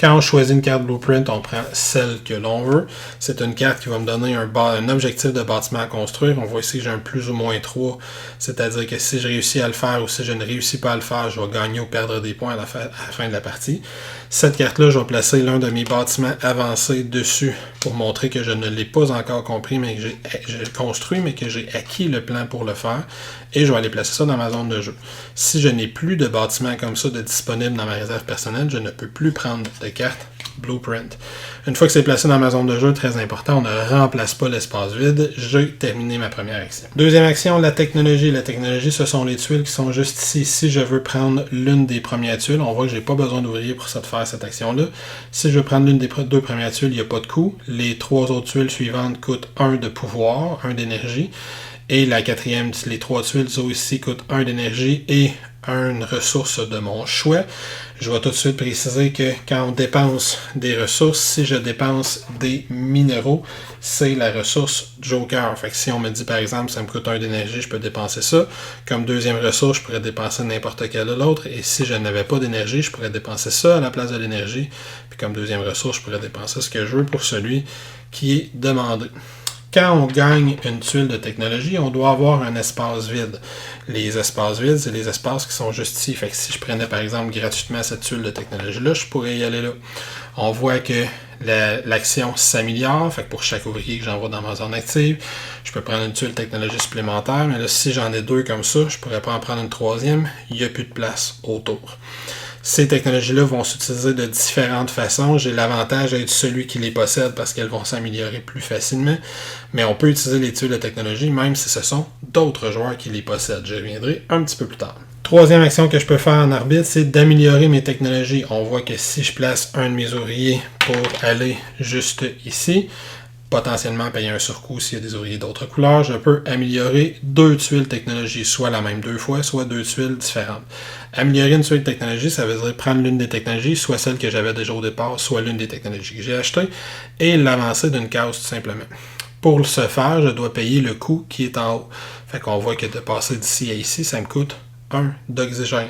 Speaker 2: Quand on choisit une carte Blueprint, on prend celle que l'on veut. C'est une carte qui va me donner un objectif de bâtiment à construire. On voit ici que j'ai un plus ou moins 3, c'est-à-dire que si je réussis à le faire ou si je ne réussis pas à le faire, je vais gagner ou perdre des points à la fin de la partie. Cette carte-là, je vais placer l'un de mes bâtiments avancés dessus pour montrer que je ne l'ai pas encore compris, mais que j'ai construit, mais que j'ai acquis le plan pour le faire. Et je vais aller placer ça dans ma zone de jeu. Si je n'ai plus de bâtiments comme ça de disponibles dans ma réserve personnelle, je ne peux plus prendre de carte Blueprint. Une fois que c'est placé dans ma zone de jeu, très important, on ne remplace pas l'espace vide. J'ai terminé ma première action. Deuxième action, la technologie. La technologie, ce sont les tuiles qui sont juste ici. Si je veux prendre l'une des premières tuiles, on voit que je n'ai pas besoin d'ouvrier pour faire cette action-là. Si je veux prendre l'une des 2 premières tuiles, il n'y a pas de coût. Les 3 autres tuiles suivantes coûtent 1 de pouvoir, 1 d'énergie. Et la 4e, les 3 tuiles ici coûtent 1 d'énergie et une ressource de mon choix. Je vais tout de suite préciser que quand on dépense des ressources, si je dépense des minéraux, c'est la ressource Joker. Fait que si on me dit par exemple ça me coûte 1 d'énergie, je peux dépenser ça. Comme deuxième ressource, je pourrais dépenser n'importe quelle de l'autre. Et si je n'avais pas d'énergie, je pourrais dépenser ça à la place de l'énergie. Puis comme deuxième ressource, je pourrais dépenser ce que je veux pour celui qui est demandé. Quand on gagne une tuile de technologie, on doit avoir un espace vide. Les espaces vides, c'est les espaces qui sont juste ici. Fait que si je prenais par exemple gratuitement cette tuile de technologie-là, je pourrais y aller là. On voit que l'action s'améliore. Fait que pour chaque ouvrier que j'envoie dans ma zone active, je peux prendre une tuile technologie supplémentaire. Mais là, si j'en ai 2 comme ça, je pourrais pas en prendre une 3e. Il n'y a plus de place autour. Ces technologies-là vont s'utiliser de différentes façons. J'ai l'avantage d'être celui qui les possède parce qu'elles vont s'améliorer plus facilement. Mais on peut utiliser les tuiles de technologie même si ce sont d'autres joueurs qui les possèdent. Je reviendrai un petit peu plus tard. Troisième action que je peux faire en arbitre, c'est d'améliorer mes technologies. On voit que si je place un de mes ouvriers pour aller juste ici, potentiellement payer un surcoût s'il y a des ouvriers d'autres couleurs, je peux améliorer 2 tuiles technologie, soit la même 2 fois, soit 2 tuiles différentes. Améliorer une tuile technologie, ça veut dire prendre l'une des technologies, soit celle que j'avais déjà au départ, soit l'une des technologies que j'ai achetées, et l'avancer d'une case tout simplement. Pour ce faire, je dois payer le coût qui est en haut. Fait qu'on voit que de passer d'ici à ici, ça me coûte 1 d'oxygène.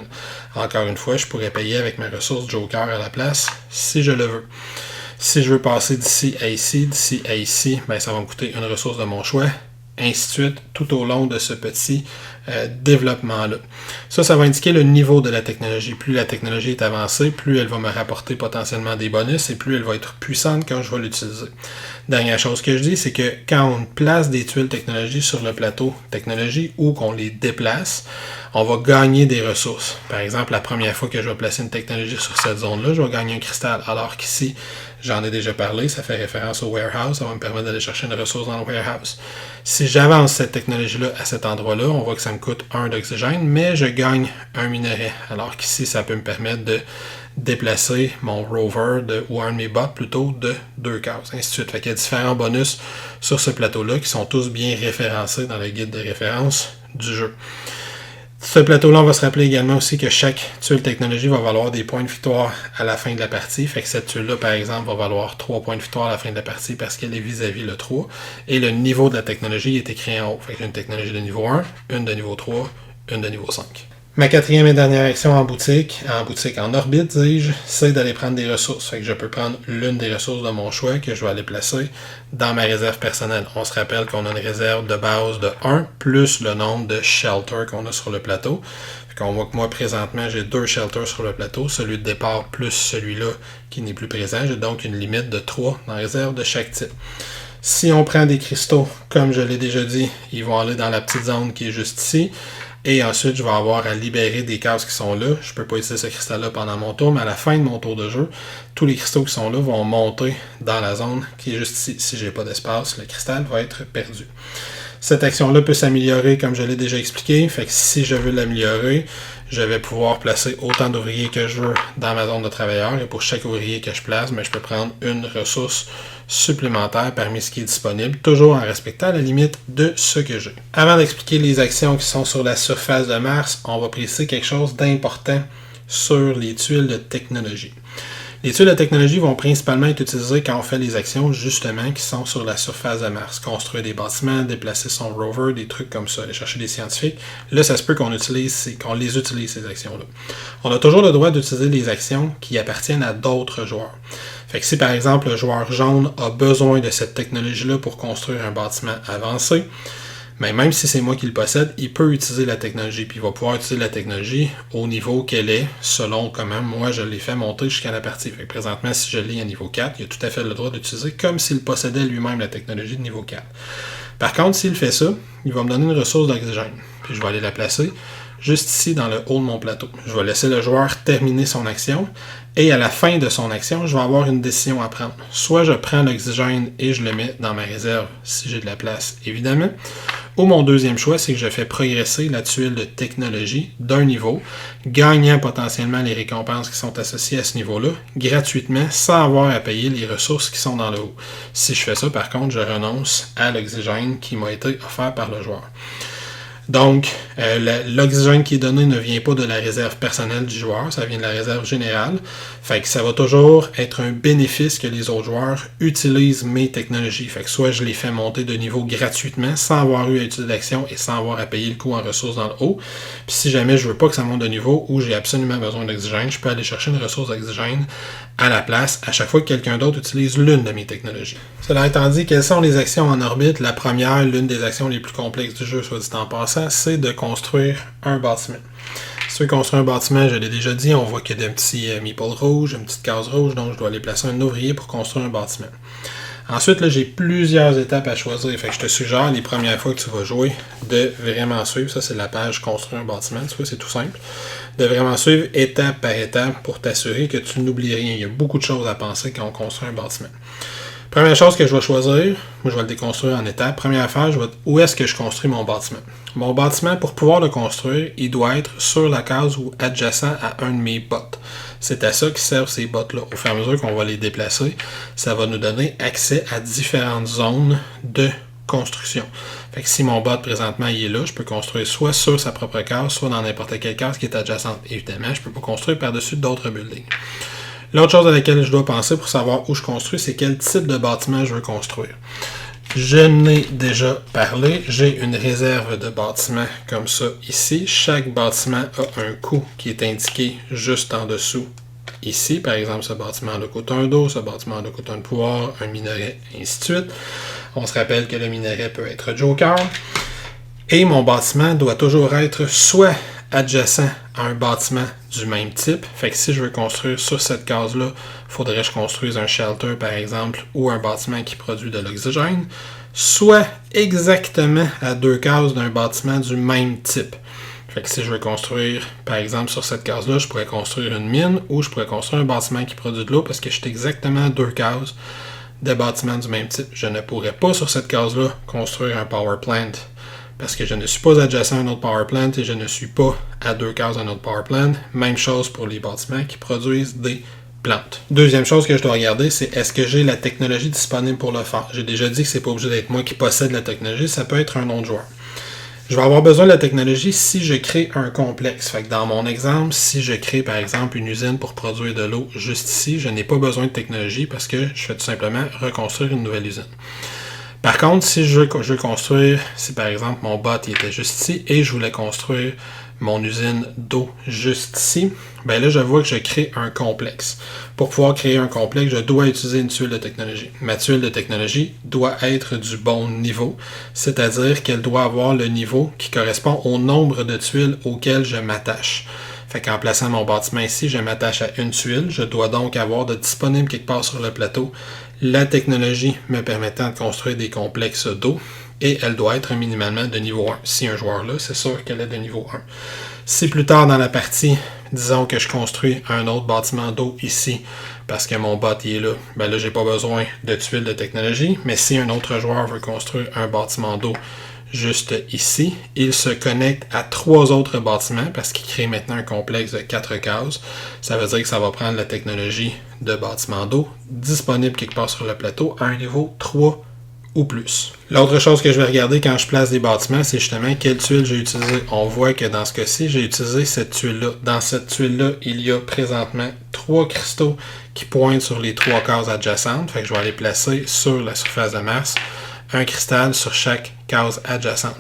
Speaker 2: Encore une fois, je pourrais payer avec mes ressources Joker à la place, si je le veux. Si je veux passer d'ici à ici, ben ça va me coûter une ressource de mon choix, ainsi de suite, tout au long de ce petit développement-là. Ça va indiquer le niveau de la technologie. Plus la technologie est avancée, plus elle va me rapporter potentiellement des bonus et plus elle va être puissante quand je vais l'utiliser. Dernière chose que je dis, c'est que quand on place des tuiles technologie sur le plateau technologie ou qu'on les déplace, on va gagner des ressources. Par exemple, la première fois que je vais placer une technologie sur cette zone-là, je vais gagner un cristal. Alors qu'ici, j'en ai déjà parlé, ça fait référence au warehouse, ça va me permettre d'aller chercher une ressource dans le warehouse. Si j'avance cette technologie-là à cet endroit-là, on voit que ça me coûte 1 d'oxygène, mais je gagne un minerai. Alors qu'ici, ça peut me permettre de déplacer mon rover ou un de mes bots plutôt de 2 cases, ainsi de suite. Fait qu'il y a différents bonus sur ce plateau-là qui sont tous bien référencés dans le guide de référence du jeu. Ce plateau-là, on va se rappeler également aussi que chaque tuile technologie va valoir des points de victoire à la fin de la partie. Fait que cette tuile-là, par exemple, va valoir 3 points de victoire à la fin de la partie parce qu'elle est vis-à-vis le 3. Et le niveau de la technologie est écrit en haut. Fait que j'ai une technologie de niveau 1, une de niveau 3, une de niveau 5. Ma quatrième et dernière action en orbite, dis-je, c'est d'aller prendre des ressources. Fait que je peux prendre l'une des ressources de mon choix que je vais aller placer dans ma réserve personnelle. On se rappelle qu'on a une réserve de base de 1 plus le nombre de shelters qu'on a sur le plateau. Fait qu'on voit que moi, présentement, j'ai 2 shelters sur le plateau, celui de départ plus celui-là qui n'est plus présent. J'ai donc une limite de 3 dans la réserve de chaque type. Si on prend des cristaux, comme je l'ai déjà dit, ils vont aller dans la petite zone qui est juste ici. Et ensuite, je vais avoir à libérer des cases qui sont là. Je ne peux pas utiliser ce cristal-là pendant mon tour, mais à la fin de mon tour de jeu, tous les cristaux qui sont là vont monter dans la zone qui est juste ici. Si je n'ai pas d'espace, le cristal va être perdu. Cette action-là peut s'améliorer comme je l'ai déjà expliqué. Fait que si je veux l'améliorer, je vais pouvoir placer autant d'ouvriers que je veux dans ma zone de travailleurs. Et pour chaque ouvrier que je place, je peux prendre une ressource supplémentaire parmi ce qui est disponible, toujours en respectant la limite de ce que j'ai. Avant d'expliquer les actions qui sont sur la surface de Mars, on va préciser quelque chose d'important sur les tuiles de technologie. Les tuiles de technologie vont principalement être utilisées quand on fait les actions justement qui sont sur la surface de Mars. Construire des bâtiments, déplacer son rover, des trucs comme ça, aller chercher des scientifiques. Là, ça se peut qu'on les utilise, ces actions-là. On a toujours le droit d'utiliser les actions qui appartiennent à d'autres joueurs. Fait que si par exemple le joueur jaune a besoin de cette technologie-là pour construire un bâtiment avancé, mais même si c'est moi qui le possède, il peut utiliser la technologie, puis il va pouvoir utiliser la technologie au niveau qu'elle est, selon comment moi je l'ai fait monter jusqu'à la partie. Fait que présentement, si je l'ai à niveau 4, il a tout à fait le droit d'utiliser comme s'il possédait lui-même la technologie de niveau 4. Par contre, s'il fait ça, il va me donner une ressource d'oxygène, puis je vais aller la placer juste ici dans le haut de mon plateau. Je vais laisser le joueur terminer son action, et à la fin de son action, je vais avoir une décision à prendre. Soit je prends l'oxygène et je le mets dans ma réserve, si j'ai de la place, évidemment. Ou mon deuxième choix, c'est que je fais progresser la tuile de technologie d'un niveau, gagnant potentiellement les récompenses qui sont associées à ce niveau-là, gratuitement, sans avoir à payer les ressources qui sont dans le haut. Si je fais ça, par contre, je renonce à l'oxygène qui m'a été offert par le joueur. Donc, l'oxygène qui est donné ne vient pas de la réserve personnelle du joueur, ça vient de la réserve générale. Fait que ça va toujours être un bénéfice que les autres joueurs utilisent mes technologies. Fait que soit je les fais monter de niveau gratuitement, sans avoir eu à utiliser d'action et sans avoir à payer le coût en ressources dans le haut. Puis si jamais je veux pas que ça monte de niveau ou j'ai absolument besoin d'oxygène, je peux aller chercher une ressource d'oxygène à la place à chaque fois que quelqu'un d'autre utilise l'une de mes technologies. Cela étant dit, quelles sont les actions en orbite? La première, l'une des actions les plus complexes du jeu, soit dit en passant, c'est de construire un bâtiment. Si tu veux construire un bâtiment, je l'ai déjà dit, on voit qu'il y a un petit meeple rouge, une petite case rouge, donc je dois aller placer un ouvrier pour construire un bâtiment. Ensuite, là, j'ai plusieurs étapes à choisir. Fait que je te suggère, les premières fois que tu vas jouer, de vraiment suivre. Ça, c'est la page Construire un bâtiment. Tu vois, c'est tout simple. De vraiment suivre étape par étape pour t'assurer que tu n'oublies rien. Il y a beaucoup de choses à penser quand on construit un bâtiment. Première chose que je vais choisir, moi je vais le déconstruire en étapes. Première affaire, où est-ce que je construis mon bâtiment? Mon bâtiment, pour pouvoir le construire, il doit être sur la case ou adjacent à un de mes bots. C'est à ça que servent ces bots-là. Au fur et à mesure qu'on va les déplacer, ça va nous donner accès à différentes zones de construction. Fait que si mon bot présentement il est là, je peux construire soit sur sa propre case, soit dans n'importe quelle case qui est adjacente. Évidemment, je ne peux pas construire par-dessus d'autres buildings. L'autre chose à laquelle je dois penser pour savoir où je construis, c'est quel type de bâtiment je veux construire. Je n'ai déjà parlé, j'ai une réserve de bâtiments comme ça ici. Chaque bâtiment a un coût qui est indiqué juste en dessous ici. Par exemple, ce bâtiment-là coûte un dos, ce bâtiment-là coûte un pouvoir, un minerai, ainsi de suite. On se rappelle que le minerai peut être joker. Et mon bâtiment doit toujours être soit adjacent à un bâtiment du même type. Fait que si je veux construire sur cette case-là, il faudrait que je construise un shelter, par exemple, ou un bâtiment qui produit de l'oxygène, soit exactement à 2 cases d'un bâtiment du même type. Fait que si je veux construire, par exemple, sur cette case-là, je pourrais construire une mine ou je pourrais construire un bâtiment qui produit de l'eau parce que je suis exactement à 2 cases de bâtiments du même type. Je ne pourrais pas, sur cette case-là, construire un power plant parce que je ne suis pas adjacent à un autre power plant et je ne suis pas à 2 cases d'un autre power plant. Même chose pour les bâtiments qui produisent des plantes. Deuxième chose que je dois regarder, c'est est-ce que j'ai la technologie disponible pour le faire. J'ai déjà dit que c'est pas obligé d'être moi qui possède la technologie, ça peut être un autre joueur. Je vais avoir besoin de la technologie si je crée un complexe. Fait que dans mon exemple, si je crée par exemple une usine pour produire de l'eau juste ici, je n'ai pas besoin de technologie parce que je fais tout simplement reconstruire une nouvelle usine. Par contre, si je veux construire, si par exemple mon bot il était juste ici et je voulais construire mon usine d'eau juste ici, ben là je vois que je crée un complexe. Pour pouvoir créer un complexe, je dois utiliser une tuile de technologie. Ma tuile de technologie doit être du bon niveau, c'est-à-dire qu'elle doit avoir le niveau qui correspond au nombre de tuiles auxquelles je m'attache. Fait qu'en plaçant mon bâtiment ici, je m'attache à une tuile. Je dois donc avoir de disponible quelque part sur le plateau la technologie me permettant de construire des complexes d'eau et elle doit être minimalement de niveau 1. Si un joueur là, c'est sûr qu'elle est de niveau 1. Si plus tard dans la partie, disons que je construis un autre bâtiment d'eau ici parce que mon bot est là, ben là j'ai pas besoin de tuiles de technologie, mais si un autre joueur veut construire un bâtiment d'eau juste ici, il se connecte à 3 autres bâtiments parce qu'il crée maintenant un complexe de 4 cases. Ça veut dire que ça va prendre la technologie de bâtiment d'eau disponible quelque part sur le plateau à un niveau 3 ou plus. L'autre chose que je vais regarder quand je place des bâtiments, c'est justement quelle tuile j'ai utilisée. On voit que dans ce cas-ci, j'ai utilisé cette tuile-là. Dans cette tuile-là, il y a présentement 3 cristaux qui pointent sur les 3 cases adjacentes. Fait que je vais les placer sur la surface de Mars. Un cristal sur chaque case adjacente.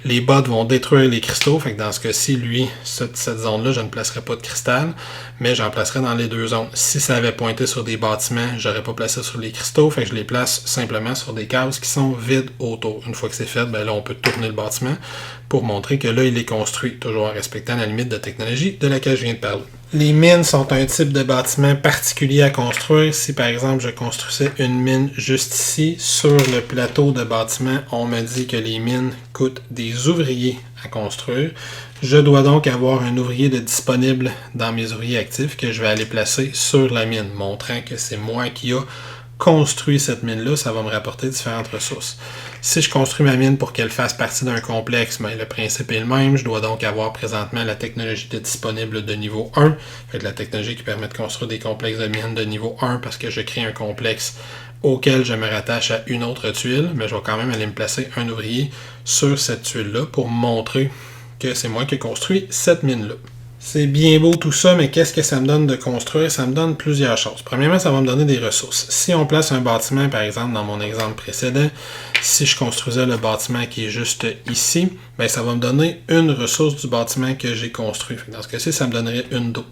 Speaker 2: Les bots vont détruire les cristaux, fait que dans ce cas-ci, lui, cette zone-là, je ne placerai pas de cristal, mais j'en placerai dans les 2 zones. Si ça avait pointé sur des bâtiments, j'aurais pas placé sur les cristaux, fait que je les place simplement sur des cases qui sont vides autour. Une fois que c'est fait, ben là, on peut tourner le bâtiment pour montrer que là, il est construit, toujours en respectant la limite de technologie de laquelle je viens de parler. Les mines sont un type de bâtiment particulier à construire. Si par exemple je construisais une mine juste ici, sur le plateau de bâtiment, on me dit que les mines coûtent des ouvriers à construire. Je dois donc avoir un ouvrier de disponible dans mes ouvriers actifs que je vais aller placer sur la mine, montrant que c'est moi qui a construit cette mine-là, ça va me rapporter différentes ressources. Si je construis ma mine pour qu'elle fasse partie d'un complexe, ben, le principe est le même. Je dois donc avoir présentement la technologie de disponible de niveau 1, fait la technologie qui permet de construire des complexes de mine de niveau 1 parce que je crée un complexe auquel je me rattache à une autre tuile, mais je vais quand même aller me placer un ouvrier sur cette tuile-là pour montrer que c'est moi qui ai construit cette mine-là. C'est bien beau tout ça, mais qu'est-ce que ça me donne de construire? Ça me donne plusieurs choses. Premièrement, ça va me donner des ressources. Si on place un bâtiment, par exemple, dans mon exemple précédent, si je construisais le bâtiment qui est juste ici, ben ça va me donner une ressource du bâtiment que j'ai construit. Dans ce cas-ci, ça me donnerait une d'eau.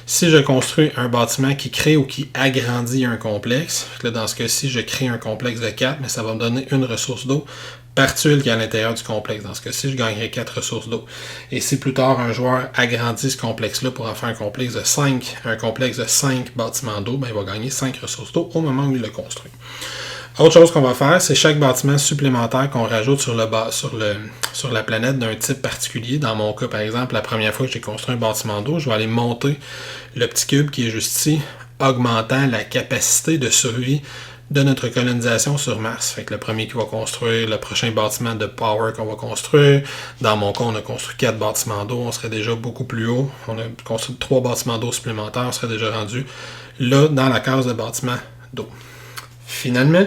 Speaker 2: Si je construis un bâtiment qui crée ou qui agrandit un complexe, là, dans ce cas-ci, je crée un complexe de 4, mais ça va me donner une ressource d'eau par tuile qui est à l'intérieur du complexe. Dans ce cas-ci, je gagnerai 4 ressources d'eau. Et si plus tard, un joueur agrandit ce complexe-là pour en faire un complexe de 5 bâtiments d'eau, ben, il va gagner 5 ressources d'eau au moment où il le construit. Autre chose qu'on va faire, c'est chaque bâtiment supplémentaire qu'on rajoute sur la planète d'un type particulier. Dans mon cas, par exemple, la première fois que j'ai construit un bâtiment d'eau, je vais aller monter le petit cube qui est juste ici, augmentant la capacité de survie de notre colonisation sur Mars. Fait que le premier qui va construire le prochain bâtiment de Power qu'on va construire. Dans mon cas, on a construit 4 bâtiments d'eau, on serait déjà beaucoup plus haut. On a construit 3 bâtiments d'eau supplémentaires, on serait déjà rendu là dans la case de bâtiment d'eau. Finalement,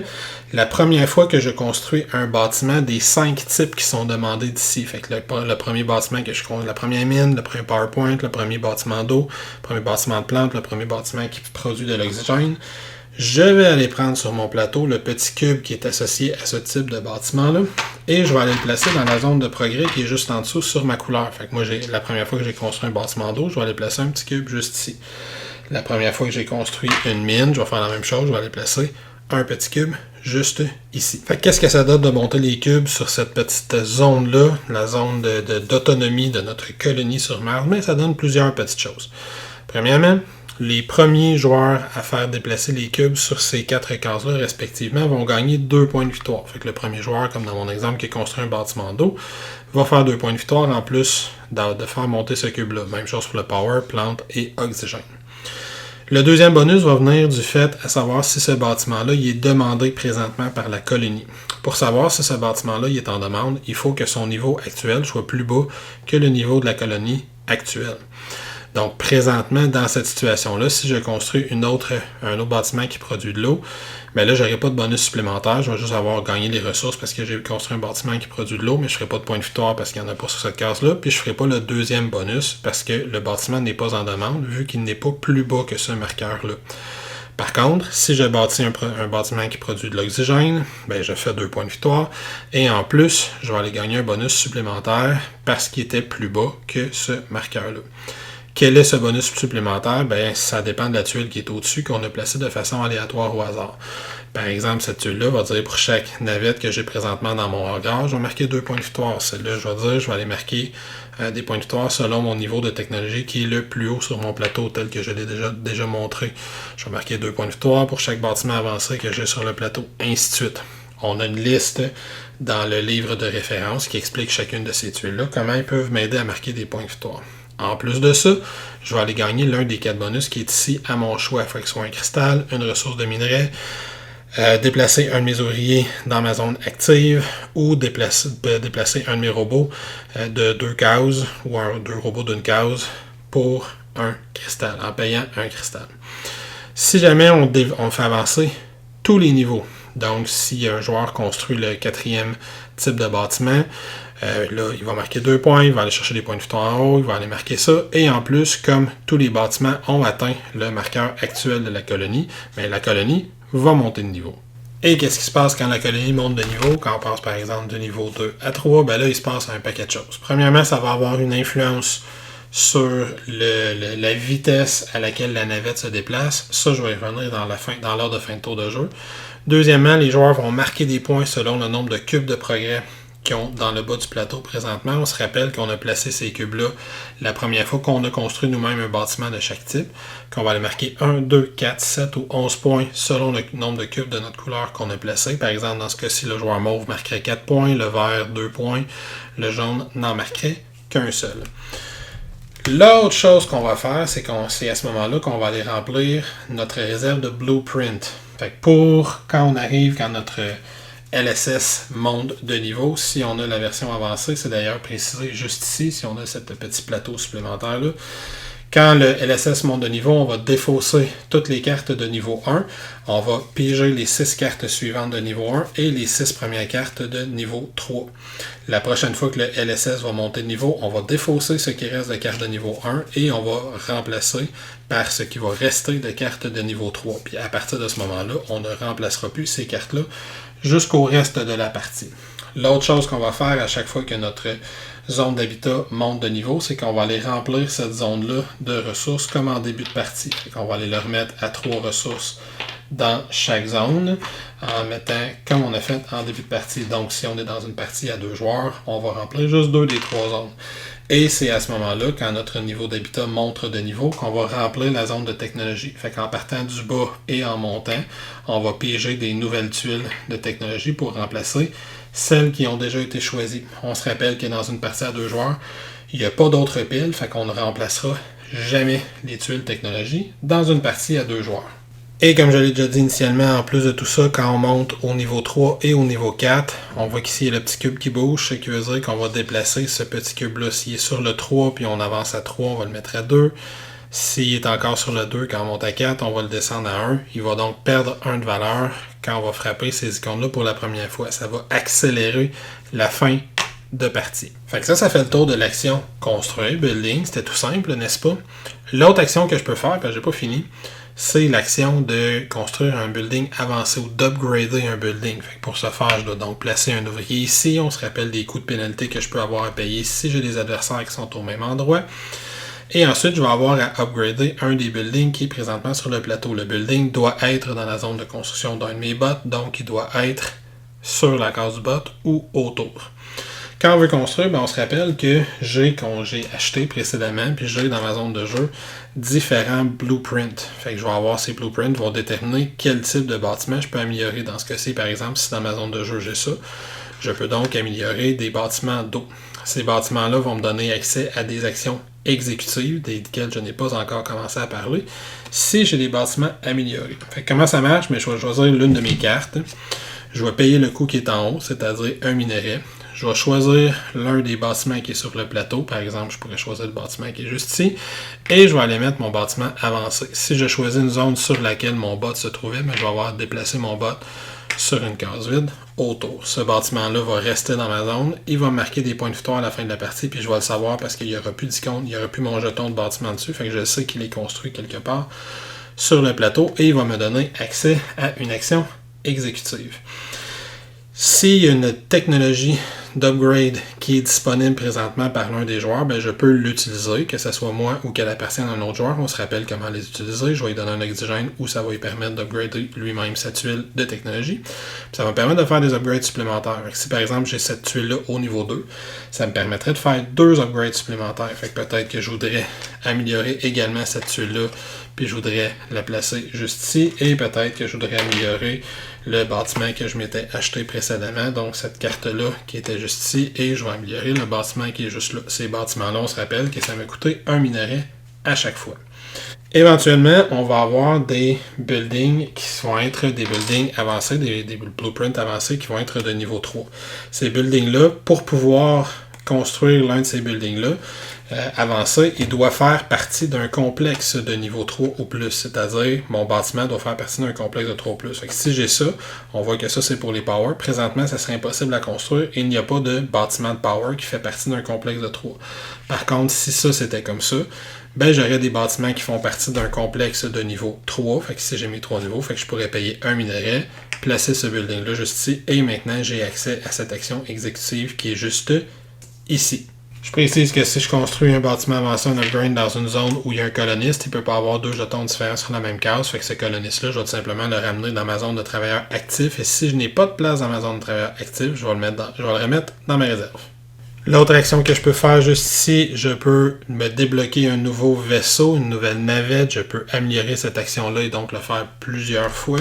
Speaker 2: la première fois que je construis un bâtiment des 5 types qui sont demandés d'ici, fait que le premier bâtiment que je construis, la première mine, le premier PowerPoint, le premier bâtiment d'eau, le premier bâtiment de plantes, le premier bâtiment qui produit de l'oxygène, je vais aller prendre sur mon plateau le petit cube qui est associé à ce type de bâtiment-là et je vais aller le placer dans la zone de progrès qui est juste en dessous sur ma couleur. Fait que moi, la première fois que j'ai construit un bâtiment d'eau, je vais aller placer un petit cube juste ici. La première fois que j'ai construit une mine, je vais faire la même chose, je vais aller placer un petit cube juste ici. Fait que qu'est-ce que ça donne de monter les cubes sur cette petite zone-là, la zone d'autonomie de notre colonie sur Mars? Mais ça donne plusieurs petites choses. Premièrement, les premiers joueurs à faire déplacer les cubes sur ces 4 cases-là respectivement vont gagner 2 points de victoire. Fait que le premier joueur, comme dans mon exemple qui a construit un bâtiment d'eau, va faire 2 points de victoire en plus de faire monter ce cube-là. Même chose pour le power, plante et oxygène. Le deuxième bonus va venir du fait à savoir si ce bâtiment-là il est demandé présentement par la colonie. Pour savoir si ce bâtiment-là il est en demande, il faut que son niveau actuel soit plus bas que le niveau de la colonie actuelle. Donc, présentement, dans cette situation-là, si je construis un autre bâtiment qui produit de l'eau, bien là, je n'aurai pas de bonus supplémentaire. Je vais juste avoir gagné les ressources parce que j'ai construit un bâtiment qui produit de l'eau, mais je ne ferai pas de point de victoire parce qu'il n'y en a pas sur cette case-là. Puis, je ne ferai pas le deuxième bonus parce que le bâtiment n'est pas en demande, vu qu'il n'est pas plus bas que ce marqueur-là. Par contre, si je bâtis un bâtiment qui produit de l'oxygène, ben je fais 2 points de victoire. Et en plus, je vais aller gagner un bonus supplémentaire parce qu'il était plus bas que ce marqueur-là. Quel est ce bonus supplémentaire? Ben, ça dépend de la tuile qui est au-dessus, qu'on a placée de façon aléatoire au hasard. Par exemple, cette tuile-là va dire pour chaque navette que j'ai présentement dans mon hangar, je vais marquer 2 points de victoire. Celle-là, je vais aller marquer des points de victoire selon mon niveau de technologie qui est le plus haut sur mon plateau, tel que je l'ai déjà montré. Je vais marquer 2 points de victoire pour chaque bâtiment avancé que j'ai sur le plateau, ainsi de suite. On a une liste dans le livre de référence qui explique chacune de ces tuiles-là, comment ils peuvent m'aider à marquer des points de victoire. En plus de ça, je vais aller gagner l'un des 4 bonus qui est ici à mon choix. Il faut que ce soit un cristal, une ressource de minerai, déplacer un de mes ouvriers dans ma zone active ou déplacer un de mes robots de 2 cases ou 2 robots d'une case pour un cristal, en payant un cristal. Si jamais on fait avancer tous les niveaux, donc si un joueur construit le 4e type de bâtiment, là, il va marquer 2 points, il va aller chercher des points de victoire en haut, il va aller marquer ça. Et en plus, comme tous les bâtiments ont atteint le marqueur actuel de la colonie, bien, la colonie va monter de niveau. Et qu'est-ce qui se passe quand la colonie monte de niveau? Quand on passe par exemple de niveau 2 à 3, bien là, il se passe un paquet de choses. Premièrement, ça va avoir une influence sur la vitesse à laquelle la navette se déplace. Ça, je vais y revenir dans l'heure de fin de tour de jeu. Deuxièmement, les joueurs vont marquer des points selon le nombre de cubes de progrès qu'ils ont dans le bas du plateau présentement. On se rappelle qu'on a placé ces cubes-là la première fois qu'on a construit nous-mêmes un bâtiment de chaque type, qu'on va aller marquer 1, 2, 4, 7 ou 11 points selon le nombre de cubes de notre couleur qu'on a placé. Par exemple, dans ce cas-ci, le joueur mauve marquerait 4 points, le vert 2 points, le jaune n'en marquerait qu'un seul. L'autre chose qu'on va faire, c'est à ce moment-là qu'on va aller remplir notre réserve de blueprint. Fait que quand notre LSS monte de niveau, si on a la version avancée, c'est d'ailleurs précisé juste ici, si on a ce petit plateau supplémentaire-là. Quand le LSS monte de niveau, on va défausser toutes les cartes de niveau 1. On va piger les 6 cartes suivantes de niveau 1 et les 6 premières cartes de niveau 3. La prochaine fois que le LSS va monter de niveau, on va défausser ce qui reste de cartes de niveau 1 et on va remplacer par ce qui va rester de cartes de niveau 3. Puis à partir de ce moment-là, on ne remplacera plus ces cartes-là jusqu'au reste de la partie. L'autre chose qu'on va faire à chaque fois que notre zone d'habitat monte de niveau, c'est qu'on va aller remplir cette zone-là de ressources comme en début de partie. On va aller le remettre à 3 ressources dans chaque zone en mettant comme on a fait en début de partie. Donc si on est dans une partie à 2 joueurs, on va remplir juste 2 des 3 zones. Et c'est à ce moment-là, quand notre niveau d'habitat monte de niveau, qu'on va remplir la zone de technologie. Fait qu'en partant du bas et en montant, on va piéger des nouvelles tuiles de technologie pour remplacer celles qui ont déjà été choisies. On se rappelle que dans une partie à 2 joueurs, il n'y a pas d'autres piles, fait qu'on ne remplacera jamais les tuiles technologie dans une partie à 2 joueurs. Et comme je l'ai déjà dit initialement, en plus de tout ça, quand on monte au niveau 3 et au niveau 4, on voit qu'ici il y a le petit cube qui bouge, ce qui veut dire qu'on va déplacer ce petit cube-là. S'il est sur le 3 puis on avance à 3, on va le mettre à 2. S'il est encore sur le 2, quand on monte à 4, on va le descendre à 1. Il va donc perdre 1 de valeur quand on va frapper ces icônes-là pour la première fois. Ça va accélérer la fin de partie. Fait que ça fait le tour de l'action construire, building. C'était tout simple, n'est-ce pas? L'autre action que je peux faire, parce que j'ai pas fini, c'est l'action de construire un building avancé ou d'upgrader un building. Fait que pour ce faire, je dois donc placer un ouvrier ici. On se rappelle des coûts de pénalité que je peux avoir à payer si j'ai des adversaires qui sont au même endroit. Et ensuite, je vais avoir à upgrader un des buildings qui est présentement sur le plateau. Le building doit être dans la zone de construction d'un de mes bots, donc il doit être sur la case du bot ou autour. Quand on veut construire, on se rappelle que j'ai acheté précédemment, puis j'ai dans ma zone de jeu différents blueprints. Fait que je vais avoir ces blueprints qui vont déterminer quel type de bâtiment je peux améliorer. Dans ce cas-ci, par exemple, si dans ma zone de jeu j'ai ça, je peux donc améliorer des bâtiments d'eau. Ces bâtiments-là vont me donner accès à des actions exécutives, desquelles je n'ai pas encore commencé à parler, si j'ai des bâtiments améliorés. Fait que comment ça marche? Je vais choisir l'une de mes cartes. Je vais payer le coût qui est en haut, c'est-à-dire un minerai. Je vais choisir l'un des bâtiments qui est sur le plateau. Par exemple, je pourrais choisir le bâtiment qui est juste ici. Et je vais aller mettre mon bâtiment avancé. Si je choisis une zone sur laquelle mon bot se trouvait, je vais avoir déplacé mon bot sur une case vide autour. Ce bâtiment-là va rester dans ma zone. Il va me marquer des points de victoire à la fin de la partie, puis je vais le savoir parce qu'il n'y aura plus d'icône, il n'y aura plus mon jeton de bâtiment dessus. Fait que je sais qu'il est construit quelque part sur le plateau et il va me donner accès à une action exécutive. S'il y a une technologie d'upgrade qui est disponible présentement par l'un des joueurs, je peux l'utiliser, que ce soit moi ou qu'elle appartienne à un autre joueur. On se rappelle comment les utiliser. Je vais lui donner un oxygène ou ça va lui permettre d'upgrader lui-même sa tuile de technologie. Puis ça va me permettre de faire des upgrades supplémentaires. Si par exemple j'ai cette tuile-là au niveau 2, ça me permettrait de faire 2 upgrades supplémentaires. Fait que peut-être que je voudrais améliorer également cette tuile-là, puis je voudrais la placer juste ici, et peut-être que je voudrais améliorer le bâtiment que je m'étais acheté précédemment, donc cette carte-là qui était juste ici, et je vais améliorer le bâtiment qui est juste là. Ces bâtiments-là, on se rappelle que ça m'a coûté un minerai à chaque fois. Éventuellement, on va avoir des buildings qui vont être des buildings avancés, des blueprints avancés qui vont être de niveau 3. Ces buildings-là, pour pouvoir construire l'un de ces buildings-là, avancé, il doit faire partie d'un complexe de niveau 3 ou plus, c'est-à-dire mon bâtiment doit faire partie d'un complexe de 3 ou plus. Fait que si j'ai ça, on voit que ça c'est pour les power. Présentement, ça serait impossible à construire et il n'y a pas de bâtiment de power qui fait partie d'un complexe de 3. Par contre, si ça c'était comme ça, j'aurais des bâtiments qui font partie d'un complexe de niveau 3. Fait que si j'ai mes 3 niveaux, fait que je pourrais payer un minerai, placer ce building-là juste ici, et maintenant j'ai accès à cette action exécutive qui est juste ici. Je précise que si je construis un bâtiment avancé, un upgrade dans une zone où il y a un coloniste, il ne peut pas avoir 2 jetons différents sur la même case. Fait que ce coloniste-là, je vais tout simplement le ramener dans ma zone de travailleurs actifs. Et si je n'ai pas de place dans ma zone de travailleurs actifs, je vais le remettre dans mes réserves. L'autre action que je peux faire juste ici, je peux me débloquer un nouveau vaisseau, une nouvelle navette. Je peux améliorer cette action-là et donc le faire plusieurs fois.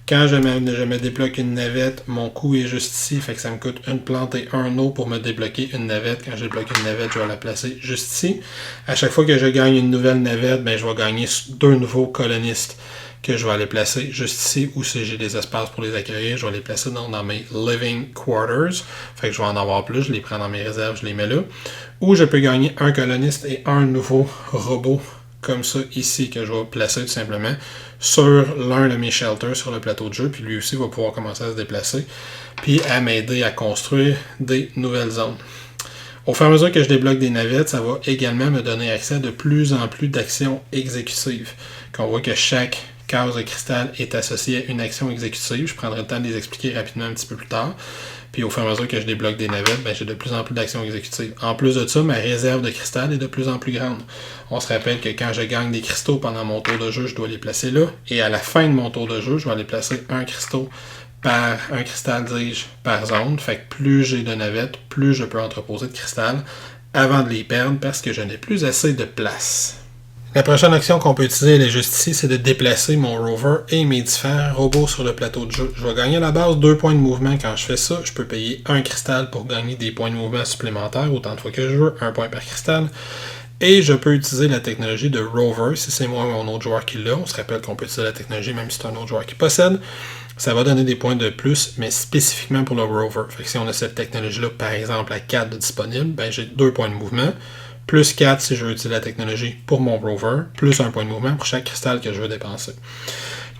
Speaker 2: Quand je me débloque une navette, mon coût est juste ici, fait que ça me coûte une plante et un eau pour me débloquer une navette. Quand je débloque une navette, je vais la placer juste ici. À chaque fois que je gagne une nouvelle navette, je vais gagner 2 nouveaux colonistes que je vais aller placer juste ici, ou si j'ai des espaces pour les accueillir, je vais les placer dans mes living quarters. Fait que je vais en avoir plus, je les prends dans mes réserves, je les mets là. Ou je peux gagner un coloniste et un nouveau robot comme ça ici, que je vais placer tout simplement sur l'un de mes shelters sur le plateau de jeu, puis lui aussi va pouvoir commencer à se déplacer, puis à m'aider à construire des nouvelles zones. Au fur et à mesure que je débloque des navettes, ça va également me donner accès à de plus en plus d'actions exécutives. Quand on voit que chaque case de cristal est associée à une action exécutive, je prendrai le temps de les expliquer rapidement un petit peu plus tard. Puis au fur et à mesure que je débloque des navettes, j'ai de plus en plus d'actions exécutives. En plus de ça, ma réserve de cristal est de plus en plus grande. On se rappelle que quand je gagne des cristaux pendant mon tour de jeu, je dois les placer là. Et à la fin de mon tour de jeu, je vais aller placer un cristal, dis-je, par zone. Fait que plus j'ai de navettes, plus je peux entreposer de cristal avant de les perdre parce que je n'ai plus assez de place. La prochaine action qu'on peut utiliser, elle est juste ici, c'est de déplacer mon rover et mes différents robots sur le plateau de jeu. Je vais gagner à la base 2 points de mouvement quand je fais ça. Je peux payer un cristal pour gagner des points de mouvement supplémentaires, autant de fois que je veux, 1 point par cristal. Et je peux utiliser la technologie de Rover, si c'est moi ou un autre joueur qui l'a. On se rappelle qu'on peut utiliser la technologie même si c'est un autre joueur qui possède. Ça va donner des points de plus, mais spécifiquement pour le Rover. Fait que si on a cette technologie-là, par exemple, à 4 de disponible, ben j'ai 2 points de mouvement, plus 4 si je veux utiliser la technologie pour mon Rover, plus 1 point de mouvement pour chaque cristal que je veux dépenser.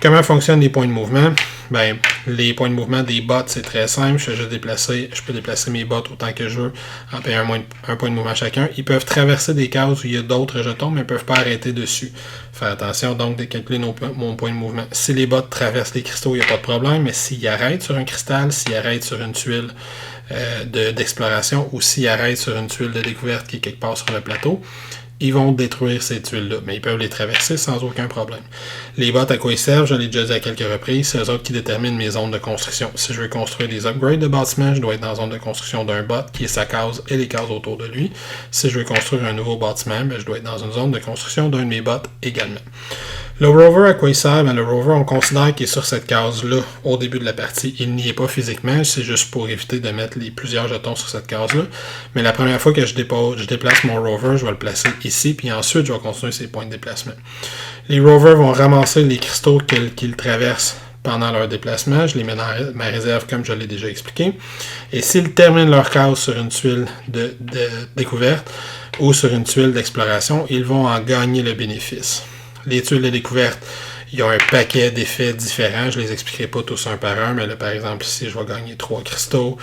Speaker 2: Comment fonctionnent les points de mouvement? Ben, les points de mouvement des bots, c'est très simple. Je peux déplacer mes bots autant que je veux en payant un point de mouvement chacun. Ils peuvent traverser des cases où il y a d'autres jetons, mais ils ne peuvent pas arrêter dessus. Faire attention donc de calculer mon point de mouvement. Si les bots traversent les cristaux, il n'y a pas de problème, mais s'ils arrêtent sur un cristal, s'ils arrêtent sur une tuile d'exploration ou s'ils arrêtent sur une tuile de découverte qui est quelque part sur le plateau, ils vont détruire ces tuiles-là, mais ils peuvent les traverser sans aucun problème. Les bots, à quoi ils servent, je l'ai déjà dit à quelques reprises, c'est eux autres qui déterminent mes zones de construction. Si je veux construire des upgrades de bâtiment, je dois être dans la zone de construction d'un bot, qui est sa case et les cases autour de lui. Si je veux construire un nouveau bâtiment, ben, je dois être dans une zone de construction d'un de mes bots également. Le rover, à quoi il sert? Ben, le rover, on considère qu'il est sur cette case-là au début de la partie. Il n'y est pas physiquement, c'est juste pour éviter de mettre plusieurs jetons sur cette case-là. Mais la première fois que je déplace mon rover, je vais le placer ici, puis ensuite, je vais continuer ses points de déplacement. Les rovers vont ramasser les cristaux qu'ils traversent pendant leur déplacement. Je les mets dans ma réserve comme je l'ai déjà expliqué. Et s'ils terminent leur case sur une tuile de découverte ou sur une tuile d'exploration, ils vont en gagner le bénéfice. Les tuiles de découverte, ils ont un paquet d'effets différents. Je ne les expliquerai pas tous un par un, mais là, par exemple, ici, je vais gagner 3 cristaux.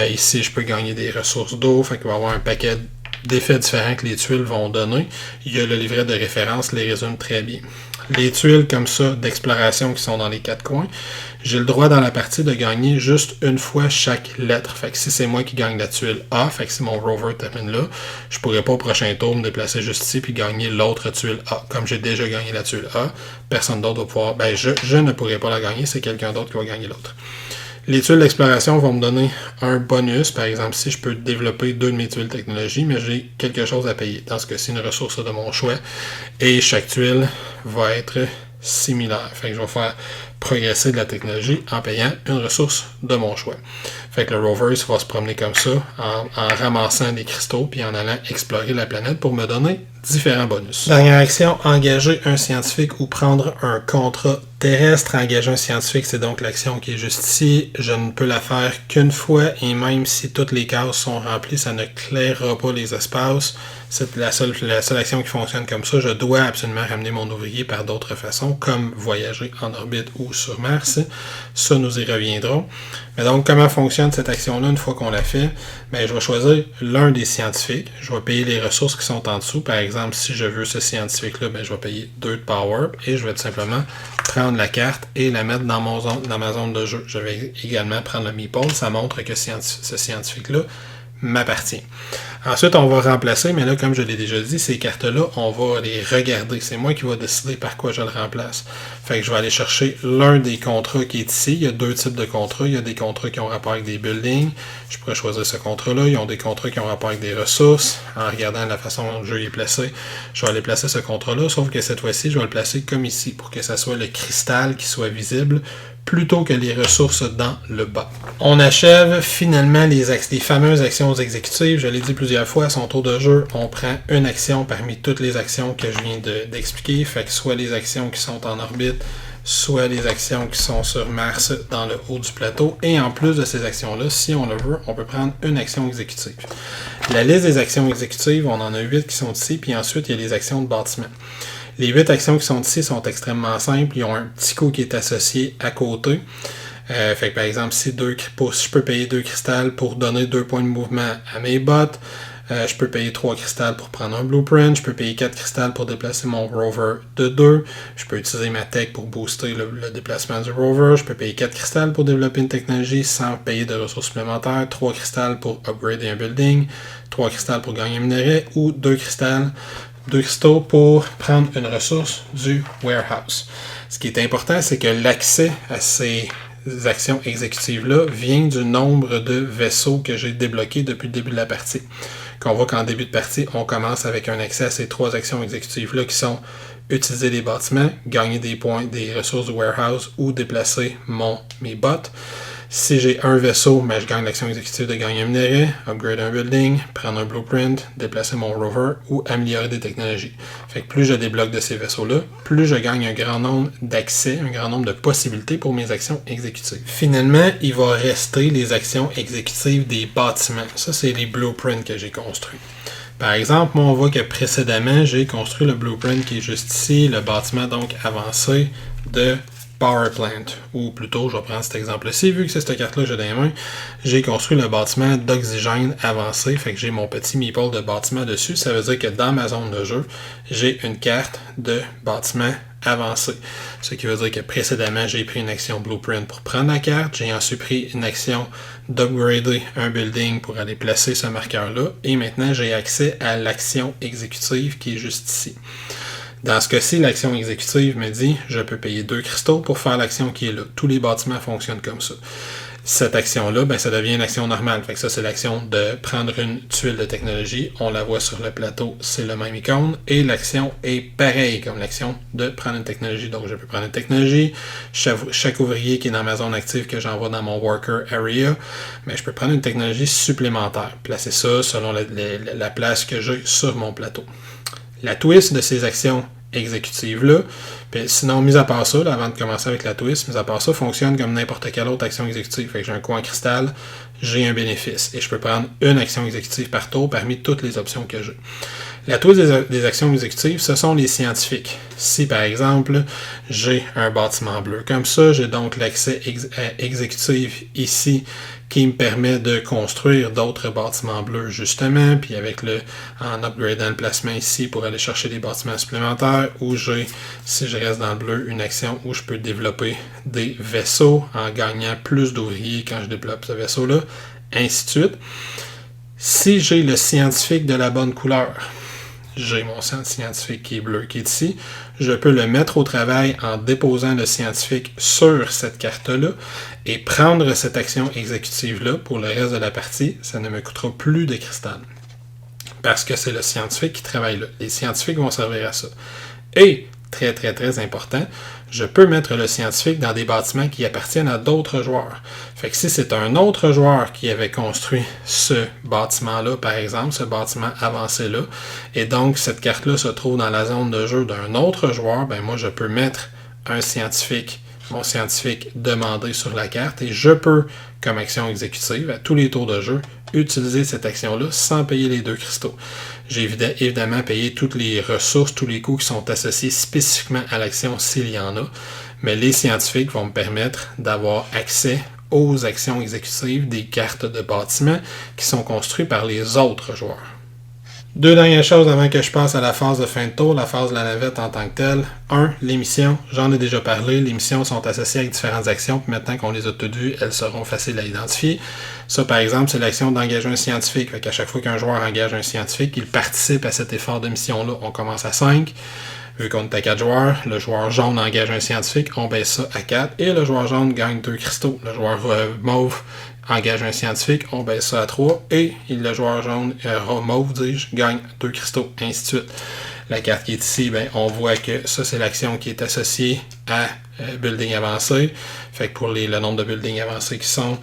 Speaker 2: Ici, je peux gagner des ressources d'eau. Fait qu'il va y avoir un paquet d'effets différents que les tuiles vont donner. Il y a le livret de référence, les résume très bien. Les tuiles comme ça d'exploration qui sont dans les 4 coins, j'ai le droit dans la partie de gagner juste une fois chaque lettre. Fait que si c'est moi qui gagne la tuile A, fait que si mon rover termine là, je pourrais pas au prochain tour me déplacer juste ici puis gagner l'autre tuile A. Comme j'ai déjà gagné la tuile A, personne d'autre va pouvoir... Ben, je ne pourrais pas la gagner, c'est quelqu'un d'autre qui va gagner l'autre. Les tuiles d'exploration vont me donner un bonus. Par exemple, si je peux développer 2 de mes tuiles technologie, mais j'ai quelque chose à payer. Dans ce cas-ci, une ressource de mon choix. Et chaque tuile va être similaire. Fait que je vais faire progresser de la technologie en payant une ressource de mon choix. Fait que le rover va se promener comme ça, en ramassant des cristaux, puis en allant explorer la planète pour me donner différents bonus. Dernière action, engager un scientifique ou prendre un contrat terrestre. Engager un scientifique, c'est donc l'action qui est juste ici. Je ne peux la faire qu'une fois, et même si toutes les cases sont remplies, ça ne clairera pas les espaces. C'est la seule action qui fonctionne comme ça. Je dois absolument ramener mon ouvrier par d'autres façons, comme voyager en orbite ou sur Mars. Ça, nous y reviendrons. Mais donc, comment fonctionne cette action-là une fois qu'on l'a fait? Ben, je vais choisir l'un des scientifiques. Je vais payer les ressources qui sont en dessous. Par exemple, si je veux ce scientifique-là, ben, je vais payer 2 de power et je vais tout simplement prendre la carte et la mettre dans ma zone de jeu. Je vais également prendre le meeple. Ça montre que ce scientifique-là m'appartient. Ensuite, on va remplacer, mais là, comme je l'ai déjà dit, ces cartes-là, on va les regarder. C'est moi qui vais décider par quoi je le remplace. Fait que je vais aller chercher l'un des contrats qui est ici. Il y a 2 types de contrats. Il y a des contrats qui ont rapport avec des buildings. Je pourrais choisir ce contrat-là. Ils ont des contrats qui ont rapport avec des ressources. En regardant la façon dont le jeu est placé, je vais aller placer ce contrat-là, sauf que cette fois-ci, je vais le placer comme ici, pour que ça soit le cristal qui soit visible, plutôt que les ressources dans le bas. On achève finalement les fameuses actions exécutives. Je l'ai dit plusieurs fois, à son tour de jeu, on prend une action parmi toutes les actions que je viens d'expliquer. Fait que soit les actions qui sont en orbite, soit les actions qui sont sur Mars dans le haut du plateau. Et en plus de ces actions-là, si on le veut, on peut prendre une action exécutive. La liste des actions exécutives, on en a 8 qui sont ici, puis ensuite, il y a les actions de bâtiment. Les 8 actions qui sont ici sont extrêmement simples. Ils ont un petit coût qui est associé à côté. Fait que par exemple, si je peux payer 2 cristals pour donner 2 points de mouvement à mes bots. Je peux payer 3 cristals pour prendre un blueprint. Je peux payer 4 cristals pour déplacer mon rover de 2. Je peux utiliser ma tech pour booster le déplacement du rover. Je peux payer 4 cristals pour développer une technologie sans payer de ressources supplémentaires. 3 cristals pour upgrader un building. 3 cristals pour gagner un minerai. Ou 2 cristaux pour prendre une ressource du warehouse. Ce qui est important, c'est que l'accès à ces actions exécutives-là vient du nombre de vaisseaux que j'ai débloqués depuis le début de la partie. Qu'on voit qu'en début de partie, on commence avec un accès à ces 3 actions exécutives-là qui sont utiliser des bâtiments, gagner des points, des ressources du warehouse ou déplacer mes bots. Si j'ai un vaisseau, ben, je gagne l'action exécutive de gagner un minerai, upgrade un building, prendre un blueprint, déplacer mon rover ou améliorer des technologies. Fait que plus je débloque de ces vaisseaux-là, plus je gagne un grand nombre d'accès, un grand nombre de possibilités pour mes actions exécutives. Finalement, il va rester les actions exécutives des bâtiments. Ça, c'est les blueprints que j'ai construits. Par exemple, moi, on voit que précédemment, j'ai construit le blueprint qui est juste ici, le bâtiment donc avancé de Power Plant, ou plutôt, je vais prendre cet exemple-ci, vu que c'est cette carte-là que j'ai dans les mains, j'ai construit le bâtiment d'oxygène avancé, fait que j'ai mon petit meeple de bâtiment dessus, ça veut dire que dans ma zone de jeu, j'ai une carte de bâtiment avancé. Ce qui veut dire que précédemment, j'ai pris une action Blueprint pour prendre la carte, j'ai ensuite pris une action d'upgrader un building pour aller placer ce marqueur-là, et maintenant, j'ai accès à l'action exécutive qui est juste ici. Dans ce cas-ci, l'action exécutive me dit je peux payer 2 cristaux pour faire l'action qui est là. Tous les bâtiments fonctionnent comme ça. Cette action-là, ben, ça devient une action normale. Fait que ça, c'est l'action de prendre une tuile de technologie. On la voit sur le plateau, c'est le même icône. Et l'action est pareille comme l'action de prendre une technologie. Donc, je peux prendre une technologie. Chaque ouvrier qui est dans ma zone active que j'envoie dans mon worker area, mais je peux prendre une technologie supplémentaire. Placer ça selon la place que j'ai sur mon plateau. La twist de ces actions exécutives-là, sinon, mis à part ça, là, avant de commencer avec la twist, mis à part ça, fonctionne comme n'importe quelle autre action exécutive. Fait que j'ai un coin cristal, j'ai un bénéfice. Et je peux prendre une action exécutive par tour parmi toutes les options que j'ai. La twist des actions exécutives, ce sont les scientifiques. Si, par exemple, j'ai un bâtiment bleu comme ça, j'ai donc l'accès exécutif ici qui me permet de construire d'autres bâtiments bleus, justement, puis en upgradant le placement ici pour aller chercher des bâtiments supplémentaires, ou j'ai, si je reste dans le bleu, une action où je peux développer des vaisseaux en gagnant plus d'ouvriers quand je développe ce vaisseau-là, ainsi de suite. Si j'ai le scientifique de la bonne couleur, j'ai mon scientifique qui est bleu qui est ici, je peux le mettre au travail en déposant le scientifique sur cette carte-là et prendre cette action exécutive-là pour le reste de la partie, ça ne me coûtera plus de cristal. Parce que c'est le scientifique qui travaille là. Les scientifiques vont servir à ça. Et, très très très important, je peux mettre le scientifique dans des bâtiments qui appartiennent à d'autres joueurs. Fait que si c'est un autre joueur qui avait construit ce bâtiment-là, par exemple, ce bâtiment avancé-là, et donc cette carte-là se trouve dans la zone de jeu d'un autre joueur, ben moi je peux mettre un scientifique, mon scientifique demandé sur la carte, et je peux, comme action exécutive, à tous les tours de jeu, utiliser cette action-là sans payer les 2 cristaux. J'ai évidemment payé toutes les ressources, tous les coûts qui sont associés spécifiquement à l'action s'il y en a, mais les scientifiques vont me permettre d'avoir accès aux actions exécutives des cartes de bâtiment qui sont construites par les autres joueurs. 2 dernières choses avant que je passe à la phase de fin de tour, la phase de la navette en tant que telle. 1. Les missions. J'en ai déjà parlé. Les missions sont associées avec différentes actions, puis maintenant qu'on les a toutes vues, elles seront faciles à identifier. Ça, par exemple, c'est l'action d'engager un scientifique. Fait qu'à chaque fois qu'un joueur engage un scientifique, il participe à cet effort de mission-là. On commence à 5. Vu qu'on est à 4 joueurs, le joueur jaune engage un scientifique, on baisse ça à 4, et le joueur jaune gagne 2 cristaux. Le joueur mauve engage un scientifique, on baisse ça à 3, et le joueur jaune, mauve, gagne 2 cristaux, ainsi de suite. La carte qui est ici, ben, on voit que ça, c'est l'action qui est associée à building avancé. Fait que pour le nombre de buildings avancés qui sont,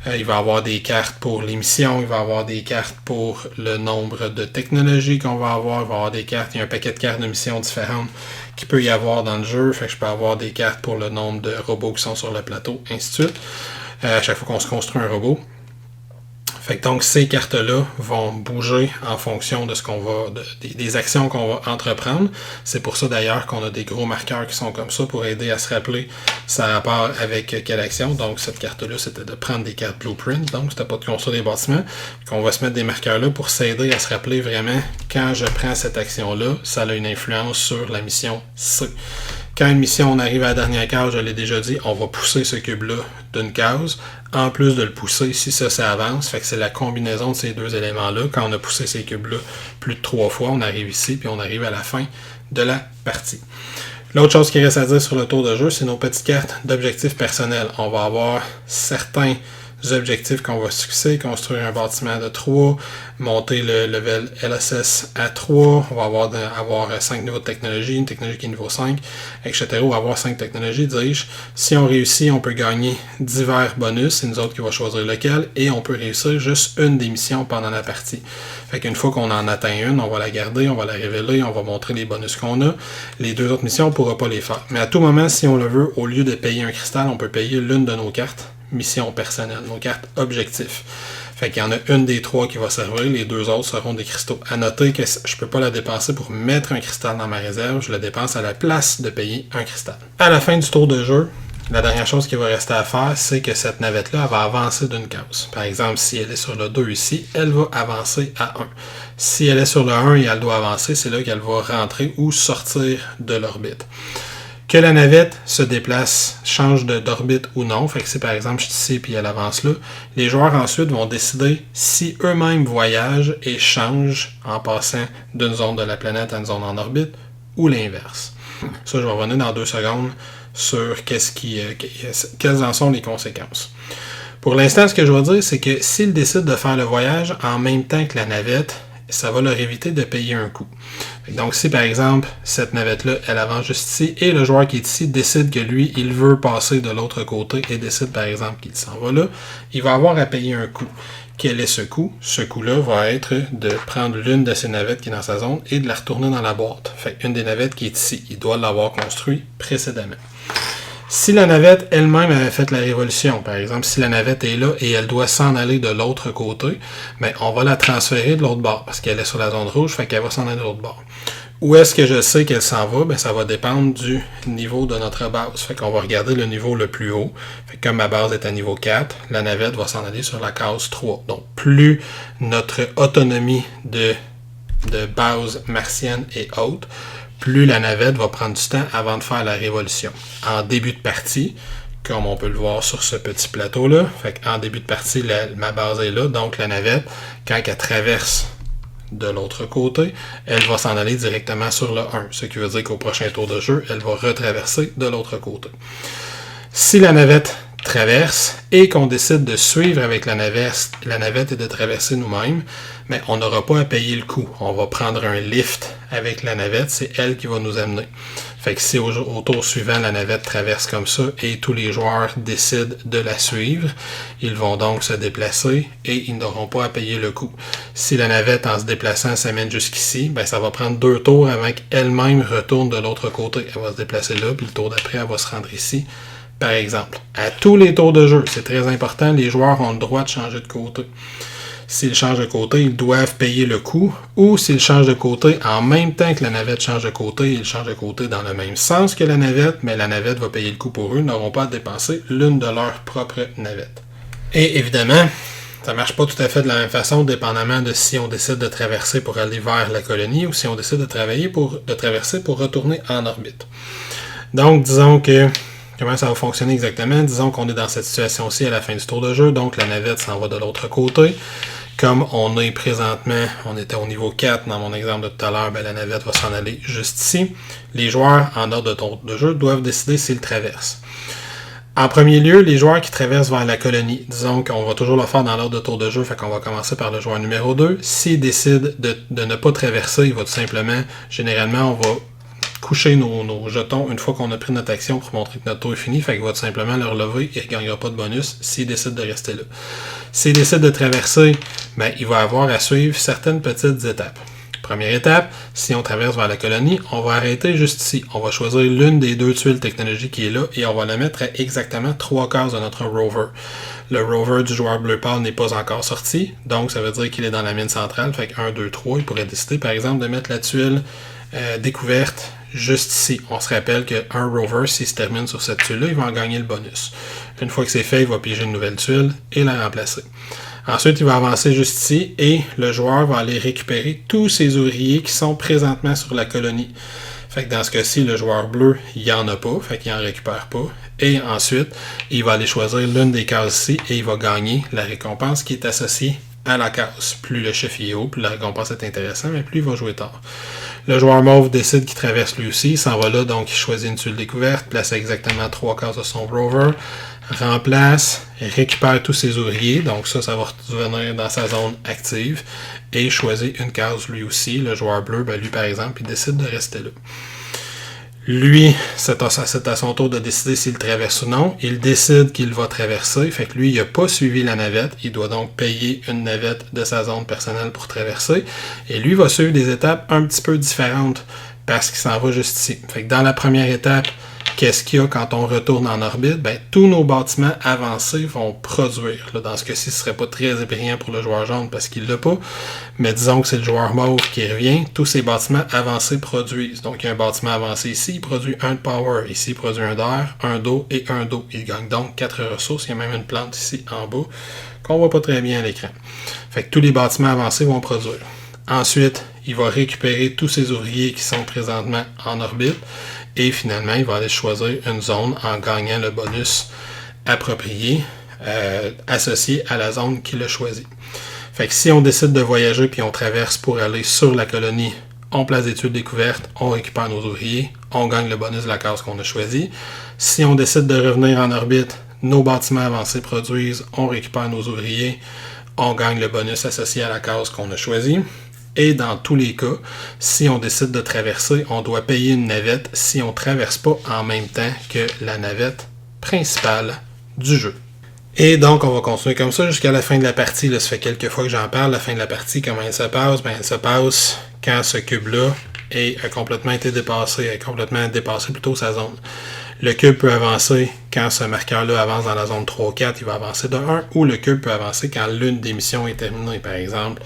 Speaker 2: il va y avoir des cartes pour les missions, il va y avoir des cartes pour le nombre de technologies qu'on va avoir, il va y avoir des cartes, il y a un paquet de cartes de missions différentes qu'il peut y avoir dans le jeu. Fait que je peux avoir des cartes pour le nombre de robots qui sont sur le plateau, ainsi de suite. À chaque fois qu'on se construit un robot. Fait que donc ces cartes-là vont bouger en fonction de ce qu'on va, des actions qu'on va entreprendre. C'est pour ça d'ailleurs qu'on a des gros marqueurs qui sont comme ça pour aider à se rappeler ça a rapport avec quelle action. Donc cette carte-là, c'était de prendre des cartes blueprint, donc c'était pas de construire des bâtiments. On va se mettre des marqueurs là pour s'aider à se rappeler vraiment quand je prends cette action-là, ça a une influence sur la mission C. Quand une mission, on arrive à la dernière case, je l'ai déjà dit, on va pousser ce cube-là d'une case. En plus de le pousser, si ça avance, fait que c'est la combinaison de ces 2 éléments-là. Quand on a poussé ces cubes-là plus de 3 fois, on arrive ici, puis on arrive à la fin de la partie. L'autre chose qui reste à dire sur le tour de jeu, c'est nos petites cartes d'objectifs personnels. On va avoir certains objectifs qu'on va se fixer, construire un bâtiment de 3, monter le level LSS à 3, on va avoir 5 niveaux de technologie, une technologie qui est niveau 5, etc. On va avoir 5 technologies, dis-je. Si on réussit, on peut gagner divers bonus, c'est nous autres qui va choisir lequel, et on peut réussir juste une des missions pendant la partie. Fait qu'une fois qu'on en atteint une, on va la garder, on va la révéler, on va montrer les bonus qu'on a. Les 2 autres missions, on ne pourra pas les faire. Mais à tout moment, si on le veut, au lieu de payer un cristal, on peut payer l'une de nos cartes mission personnelle, nos cartes objectifs. Fait qu'il y en a une des 3 qui va servir, les 2 autres seront des cristaux. À noter que je ne peux pas la dépenser pour mettre un cristal dans ma réserve, je la dépense à la place de payer un cristal. À la fin du tour de jeu, la dernière chose qui va rester à faire, c'est que cette navette-là, elle va avancer d'une case. Par exemple, si elle est sur le 2 ici, elle va avancer à 1. Si elle est sur le 1 et elle doit avancer, c'est là qu'elle va rentrer ou sortir de l'orbite. Que la navette se déplace, change d'orbite ou non, fait que si par exemple je suis ici puis elle avance là, les joueurs ensuite vont décider si eux-mêmes voyagent et changent en passant d'une zone de la planète à une zone en orbite ou l'inverse. Ça, je vais revenir dans 2 secondes sur quelles en sont les conséquences. Pour l'instant, ce que je vais dire, c'est que s'ils décident de faire le voyage en même temps que la navette, ça va leur éviter de payer un coût. Donc, si par exemple, cette navette-là, elle avance juste ici, et le joueur qui est ici décide que lui, il veut passer de l'autre côté et décide par exemple qu'il s'en va là, il va avoir à payer un coût. Quel est ce coût? Ce coût-là va être de prendre l'une de ces navettes qui est dans sa zone et de la retourner dans la boîte. Fait une des navettes qui est ici, il doit l'avoir construite précédemment. Si la navette elle-même avait fait la révolution, par exemple, si la navette est là et elle doit s'en aller de l'autre côté, ben, on va la transférer de l'autre bord parce qu'elle est sur la zone rouge, fait qu'elle va s'en aller de l'autre bord. Où est-ce que je sais qu'elle s'en va? Ben, ça va dépendre du niveau de notre base. Fait qu'on va regarder le niveau le plus haut. Fait que comme ma base est à niveau 4, la navette va s'en aller sur la case 3. Donc, plus notre autonomie de base martienne est haute, plus la navette va prendre du temps avant de faire la révolution. En début de partie, comme on peut le voir sur ce petit plateau-là, en début de partie, ma base est là, donc la navette, quand elle traverse de l'autre côté, elle va s'en aller directement sur le 1, ce qui veut dire qu'au prochain tour de jeu, elle va retraverser de l'autre côté. Si la navette traverse et qu'on décide de suivre avec la navette et de traverser nous-mêmes, mais on n'aura pas à payer le coût. On va prendre un lift avec la navette, c'est elle qui va nous amener. Fait que si au tour suivant, la navette traverse comme ça et tous les joueurs décident de la suivre, ils vont donc se déplacer et ils n'auront pas à payer le coût. Si la navette, en se déplaçant, s'amène jusqu'ici, ben ça va prendre 2 tours avant qu'elle-même retourne de l'autre côté. Elle va se déplacer là, puis le tour d'après, elle va se rendre ici. Par exemple, à tous les tours de jeu, c'est très important, les joueurs ont le droit de changer de côté. S'ils changent de côté, ils doivent payer le coût, ou s'ils changent de côté en même temps que la navette change de côté, ils changent de côté dans le même sens que la navette, mais la navette va payer le coût pour eux, ils n'auront pas à dépenser l'une de leurs propres navettes. Et évidemment, ça ne marche pas tout à fait de la même façon, dépendamment de si on décide de traverser pour aller vers la colonie, ou si on décide de traverser pour retourner en orbite. Donc, disons que comment ça va fonctionner exactement? Disons qu'on est dans cette situation-ci à la fin du tour de jeu, donc la navette s'en va de l'autre côté. Comme on est présentement, on était au niveau 4 dans mon exemple de tout à l'heure, ben la navette va s'en aller juste ici. Les joueurs, en ordre de tour de jeu, doivent décider s'ils traversent. En premier lieu, les joueurs qui traversent vers la colonie, disons qu'on va toujours le faire dans l'ordre de tour de jeu, fait qu'on va commencer par le joueur numéro 2. S'il décide de ne pas traverser, il va tout simplement, généralement, on va coucher nos jetons une fois qu'on a pris notre action pour montrer que notre tour est fini, fait qu'il va tout simplement le relever et il ne gagnera pas de bonus s'il décide de rester là. S'il décide de traverser, ben, il va avoir à suivre certaines petites étapes. Première étape, si on traverse vers la colonie, on va arrêter juste ici. On va choisir l'une des 2 tuiles technologiques qui est là et on va la mettre à exactement 3 cases de notre rover. Le rover du joueur bleu pâle n'est pas encore sorti, donc ça veut dire qu'il est dans la mine centrale, fait que 1, 2, 3, il pourrait décider par exemple de mettre la tuile découverte juste ici. On se rappelle qu'un rover, s'il se termine sur cette tuile-là, il va en gagner le bonus. Une fois que c'est fait, il va piger une nouvelle tuile et la remplacer. Ensuite, il va avancer juste ici et le joueur va aller récupérer tous ces ouvriers qui sont présentement sur la colonie. Fait que dans ce cas-ci, le joueur bleu, il n'y en a pas, fait qu'il n'en récupère pas. Et ensuite, il va aller choisir l'une des cases ici et il va gagner la récompense qui est associée à la case. Plus le chiffre est haut, plus la récompense est intéressante, mais plus il va jouer tard. Le joueur mauve décide qu'il traverse lui aussi, il s'en va là, donc il choisit une tuile découverte, place exactement 3 cases de son rover. remplace, récupère tous ses ouvriers, donc ça va revenir dans sa zone active, et choisit une case lui aussi. Le joueur bleu, lui par exemple, il décide de rester là. Lui, c'est à son tour de décider s'il traverse ou non. Il décide qu'il va traverser, fait que lui, il n'a pas suivi la navette. Il doit donc payer une navette de sa zone personnelle pour traverser. Et lui va suivre des étapes un petit peu différentes parce qu'il s'en va juste ici. Fait que dans la première étape, qu'est-ce qu'il y a quand on retourne en orbite? Tous nos bâtiments avancés vont produire. Là, dans ce cas-ci, ce ne serait pas très brillant pour le joueur jaune parce qu'il ne l'a pas. Mais disons que c'est le joueur mauve qui revient. Tous ces bâtiments avancés produisent. Donc, il y a un bâtiment avancé ici, il produit 1 de power. Ici, il produit 1 d'air, 1 d'eau et 1 d'eau. Il gagne donc 4 ressources. Il y a même une plante ici en bas qu'on ne voit pas très bien à l'écran. Fait que tous les bâtiments avancés vont produire. Ensuite, il va récupérer tous ses ouvriers qui sont présentement en orbite. Et finalement, il va aller choisir une zone en gagnant le bonus approprié associé à la zone qu'il a choisie. Fait que si on décide de voyager puis on traverse pour aller sur la colonie, on place des tuiles découvertes, on récupère nos ouvriers, on gagne le bonus de la case qu'on a choisie. Si on décide de revenir en orbite, nos bâtiments avancés produisent, on récupère nos ouvriers, on gagne le bonus associé à la case qu'on a choisie. Et dans tous les cas, si on décide de traverser, on doit payer une navette si on ne traverse pas en même temps que la navette principale du jeu. Et donc, on va continuer comme ça jusqu'à la fin de la partie. Là, ça fait quelques fois que j'en parle. La fin de la partie, comment elle se passe? Elle se passe quand ce cube-là a complètement été dépassé, a complètement dépassé plutôt sa zone. Le cube peut avancer quand ce marqueur-là avance dans la zone 3-4, il va avancer de 1, ou le cube peut avancer quand l'une des missions est terminée. Par exemple,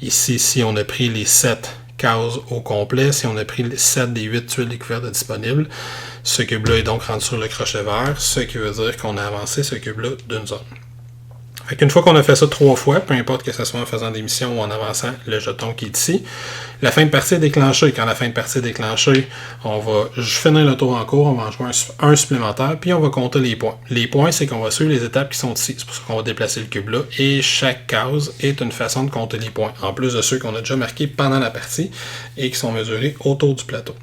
Speaker 2: ici, si on a pris les 7 cases au complet, si on a pris les 7 des 8 tuiles découvertes disponibles, ce cube-là est donc rendu sur le crochet vert, ce qui veut dire qu'on a avancé ce cube-là d'une zone. Fait qu'une fois qu'on a fait ça 3 fois, peu importe que ce soit en faisant des missions ou en avançant le jeton qui est ici, la fin de partie est déclenchée. Quand la fin de partie est déclenchée, on va finir le tour en cours, on va en jouer un supplémentaire, puis on va compter les points. Les points, c'est qu'on va suivre les étapes qui sont ici. C'est pour ça qu'on va déplacer le cube là, et chaque case est une façon de compter les points, en plus de ceux qu'on a déjà marqués pendant la partie et qui sont mesurés autour du plateau.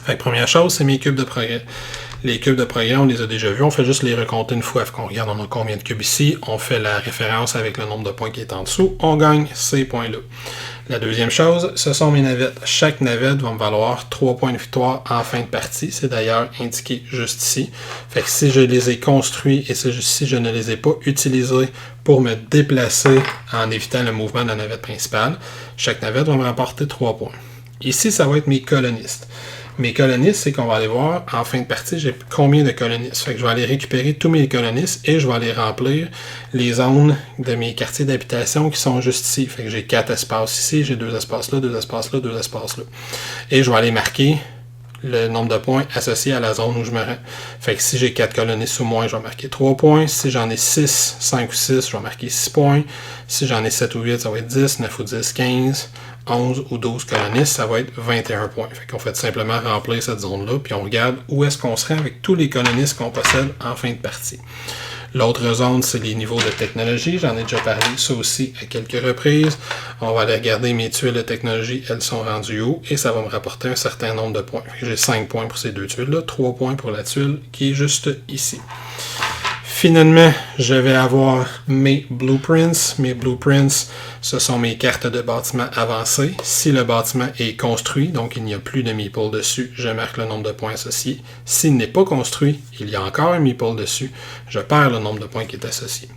Speaker 2: Fait que première chose, c'est mes cubes de progrès. Les cubes de progrès, on les a déjà vus, on fait juste les recompter une fois. Fait qu'on regarde, on a combien de cubes ici, on fait la référence avec le nombre de points qui est en dessous, on gagne ces points-là. La deuxième chose, ce sont mes navettes. Chaque navette va me valoir 3 points de victoire en fin de partie. C'est d'ailleurs indiqué juste ici. Fait que si je les ai construits et si je ne les ai pas utilisés pour me déplacer en évitant le mouvement de la navette principale, chaque navette va me rapporter 3 points. Ici, ça va être mes colonistes. Mes colonistes, c'est qu'on va aller voir en fin de partie, j'ai combien de colonistes. Fait que je vais aller récupérer tous mes colonistes et je vais aller remplir les zones de mes quartiers d'habitation qui sont juste ici. Fait que j'ai 4 espaces ici, j'ai 2 espaces là, 2 espaces là, 2 espaces là. Et je vais aller marquer le nombre de points associés à la zone où je me rends. Fait que si j'ai 4 colonistes ou moins, je vais marquer 3 points. Si j'en ai 6, 5 ou 6, je vais marquer 6 points. Si j'en ai 7 ou 8, ça va être 10, 9 ou 10, 15, 11 ou 12 colonistes, ça va être 21 points. Fait qu'on fait simplement remplir cette zone-là, puis on regarde où est-ce qu'on se rend avec tous les colonistes qu'on possède en fin de partie. L'autre zone, c'est les niveaux de technologie. J'en ai déjà parlé, ça aussi, à quelques reprises. On va aller regarder mes tuiles de technologie, elles sont rendues où, et ça va me rapporter un certain nombre de points. J'ai 5 points pour ces deux tuiles-là, 3 points pour la tuile qui est juste ici. Finalement, je vais avoir mes blueprints. Mes blueprints, ce sont mes cartes de bâtiment avancées. Si le bâtiment est construit, donc il n'y a plus de meeple dessus, je marque le nombre de points associés. S'il n'est pas construit, il y a encore un meeple dessus, je perds le nombre de points qui est associé.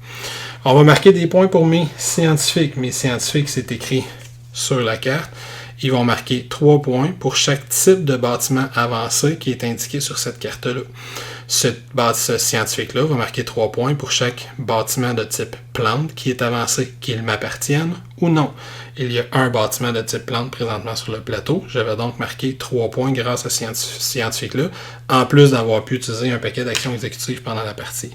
Speaker 2: On va marquer des points pour mes scientifiques. Mes scientifiques, c'est écrit sur la carte. Ils vont marquer 3 points pour chaque type de bâtiment avancé qui est indiqué sur cette carte-là. Ce scientifique-là va marquer 3 points pour chaque bâtiment de type plante qui est avancé, qu'il m'appartienne ou non. Il y a un bâtiment de type plante présentement sur le plateau. Je vais donc marquer 3 points grâce à ce scientifique-là, en plus d'avoir pu utiliser un paquet d'actions exécutives pendant la partie.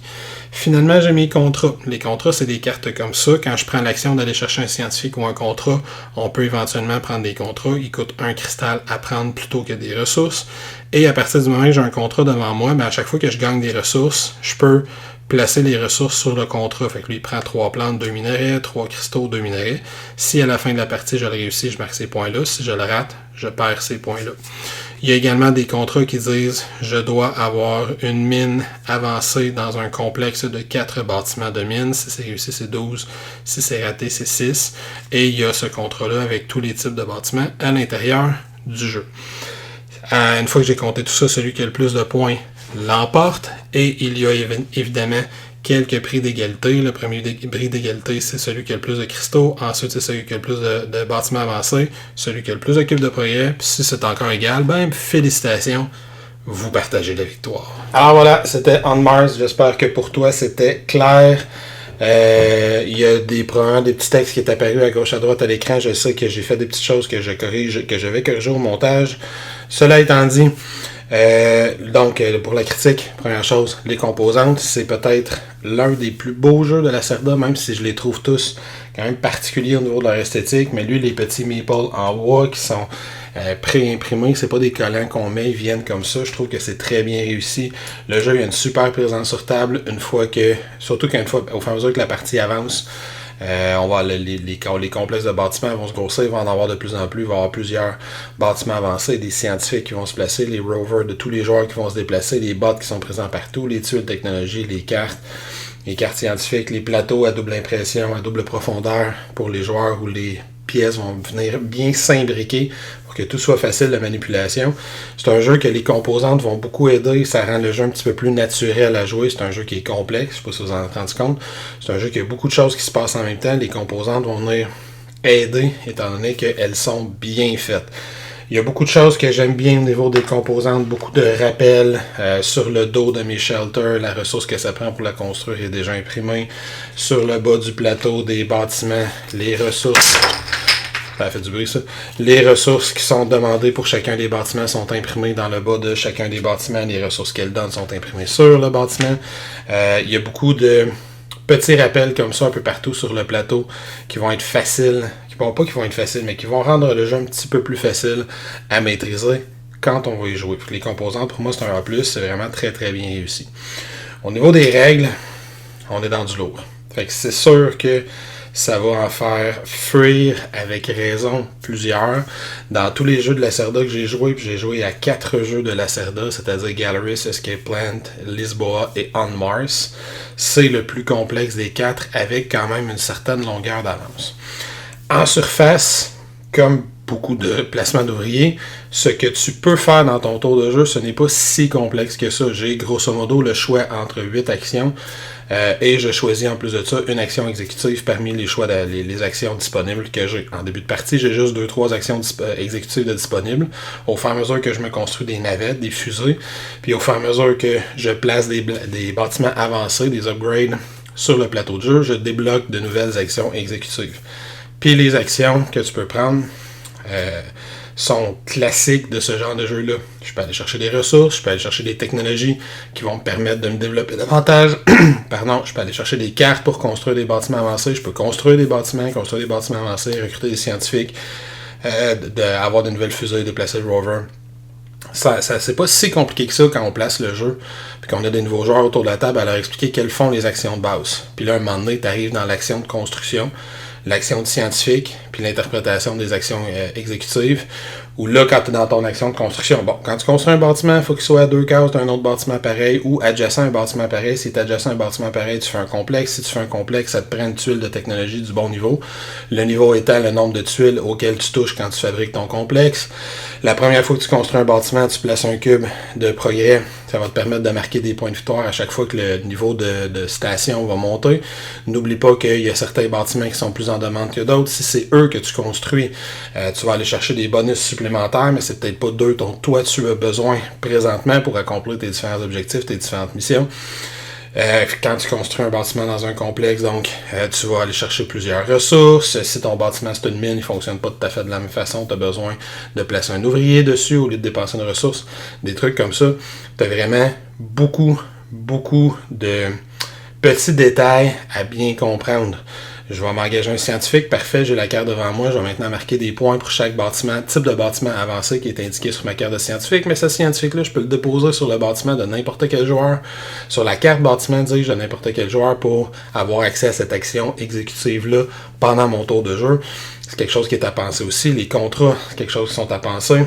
Speaker 2: Finalement, j'ai mes contrats. Les contrats, c'est des cartes comme ça. Quand je prends l'action d'aller chercher un scientifique ou un contrat, on peut éventuellement prendre des contrats. Ils coûtent un cristal à prendre plutôt que des ressources. Et à partir du moment que j'ai un contrat devant moi, à chaque fois que je gagne des ressources, je peux placer les ressources sur le contrat. Fait que lui, il prend 3 plantes, 2 minerais, 3 cristaux, 2 minerais. Si à la fin de la partie, je le réussis, je marque ces points-là. Si je le rate, je perds ces points-là. Il y a également des contrats qui disent « Je dois avoir une mine avancée dans un complexe de 4 bâtiments de mine. Si c'est réussi, c'est 12. Si c'est raté, c'est 6. » Et il y a ce contrat-là avec tous les types de bâtiments à l'intérieur du jeu. Une fois que j'ai compté tout ça, celui qui a le plus de points l'emporte. Et il y a évidemment quelques prix d'égalité. Le premier prix d'égalité, c'est celui qui a le plus de cristaux. Ensuite, c'est celui qui a le plus de bâtiments avancés. Celui qui a le plus de cubes de progrès. Puis si c'est encore égal, ben félicitations, vous partagez la victoire. Alors voilà, c'était On Mars. J'espère que pour toi, c'était clair. Il y a probablement des petits textes qui est apparu à gauche à droite à l'écran. Je sais que j'ai fait des petites choses que je vais corriger au montage. Cela étant dit, donc pour la critique, première chose, les composantes, c'est peut-être l'un des plus beaux jeux de la Lacerda, même si je les trouve tous quand même particuliers au niveau de leur esthétique. Mais lui, les petits meeples en bois qui sont pré-imprimés, c'est pas des collants qu'on met, ils viennent comme ça. Je trouve que c'est très bien réussi. Le jeu, il y a une super présence sur table surtout au fur et à mesure que la partie avance. On va les complexes de bâtiments vont se grossir, il va en avoir de plus en plus, il va y avoir plusieurs bâtiments avancés, des scientifiques qui vont se placer, les rovers de tous les joueurs qui vont se déplacer, les bots qui sont présents partout, les tuiles technologiques, les cartes scientifiques, les plateaux à double impression, à double profondeur pour les joueurs où les pièces vont venir bien s'imbriquer pour que tout soit facile de manipulation. C'est un jeu que les composantes vont beaucoup aider, ça rend le jeu un petit peu plus naturel à jouer. C'est un jeu qui est complexe, je sais pas si vous en avez rendu compte. C'est un jeu qui a beaucoup de choses qui se passent en même temps. Les composantes vont venir aider, étant donné qu'elles sont bien faites. Il y a beaucoup de choses que j'aime bien au niveau des composantes, beaucoup de rappels sur le dos de mes shelters, la ressource que ça prend pour la construire est déjà imprimée. Sur le bas du plateau des bâtiments, les ressources... Ça fait du bruit, ça. Les ressources qui sont demandées pour chacun des bâtiments sont imprimées dans le bas de chacun des bâtiments. Les ressources qu'elles donnent sont imprimées sur le bâtiment. Il y a beaucoup de petits rappels comme ça un peu partout sur le plateau qui vont être faciles, mais qui vont rendre le jeu un petit peu plus facile à maîtriser quand on va y jouer. Les composantes, pour moi, c'est un A+, c'est vraiment très très bien réussi. Au niveau des règles, on est dans du lourd. Fait que c'est sûr que ça va en faire fuir avec raison plusieurs. Dans tous les jeux de Lacerda que j'ai joué à 4 jeux de Lacerda, c'est-à-dire Galleries, Escape Plan, Lisboa et On Mars. C'est le plus complexe des 4 avec quand même une certaine longueur d'avance. En surface, comme beaucoup de placements d'ouvriers, ce que tu peux faire dans ton tour de jeu, ce n'est pas si complexe que ça. J'ai grosso modo le choix entre 8 actions et je choisis en plus de ça une action exécutive parmi les choix les actions disponibles que j'ai. En début de partie, j'ai juste 2-3 actions exécutives de disponibles. Au fur et à mesure que je me construis des navettes, des fusées, puis au fur et à mesure que je place des bâtiments avancés, des upgrades sur le plateau de jeu, je débloque de nouvelles actions exécutives. Puis les actions que tu peux prendre sont classiques de ce genre de jeu-là. Je peux aller chercher des ressources, je peux aller chercher des technologies qui vont me permettre de me développer davantage. Je peux aller chercher des cartes pour construire des bâtiments avancés. Je peux construire des bâtiments avancés, recruter des scientifiques, avoir de nouvelles fusées, déplacer le rover. C'est pas si compliqué que ça quand on place le jeu, puis qu'on a des nouveaux joueurs autour de la table à leur expliquer quelles font les actions de base. Puis là, à un moment donné, tu arrives dans l'action de construction, l'action de scientifique, puis l'interprétation des actions exécutives, où là, quand tu es dans ton action de construction, quand tu construis un bâtiment, il faut qu'il soit à 2 cases d'un autre bâtiment pareil, ou adjacent à un bâtiment pareil. Si tu es adjacent à un bâtiment pareil, tu fais un complexe. Si tu fais un complexe, ça te prend une tuile de technologie du bon niveau. Le niveau étant le nombre de tuiles auxquelles tu touches quand tu fabriques ton complexe. La première fois que tu construis un bâtiment, tu places un cube de progrès. Ça va te permettre de marquer des points de victoire à chaque fois que le niveau de station va monter. N'oublie pas qu'il y a certains bâtiments qui sont plus en demande que d'autres. Si c'est eux que tu construis, tu vas aller chercher des bonus supplémentaires, mais c'est peut-être pas d'eux dont toi tu as besoin présentement pour accomplir tes différents objectifs, tes différentes missions. Quand tu construis un bâtiment dans un complexe, donc tu vas aller chercher plusieurs ressources. Si ton bâtiment c'est une mine, il ne fonctionne pas tout à fait de la même façon, tu as besoin de placer un ouvrier dessus au lieu de dépenser une ressource, des trucs comme ça. Tu as vraiment beaucoup de petits détails à bien comprendre. Je vais m'engager un scientifique, parfait, j'ai la carte devant moi, je vais maintenant marquer des points pour chaque bâtiment, type de bâtiment avancé qui est indiqué sur ma carte de scientifique, mais ce scientifique-là, je peux le déposer sur le bâtiment de n'importe quel joueur, sur la carte bâtiment, dis-je, de n'importe quel joueur pour avoir accès à cette action exécutive-là pendant mon tour de jeu. C'est quelque chose qui est à penser aussi, les contrats, c'est quelque chose qui sont à penser.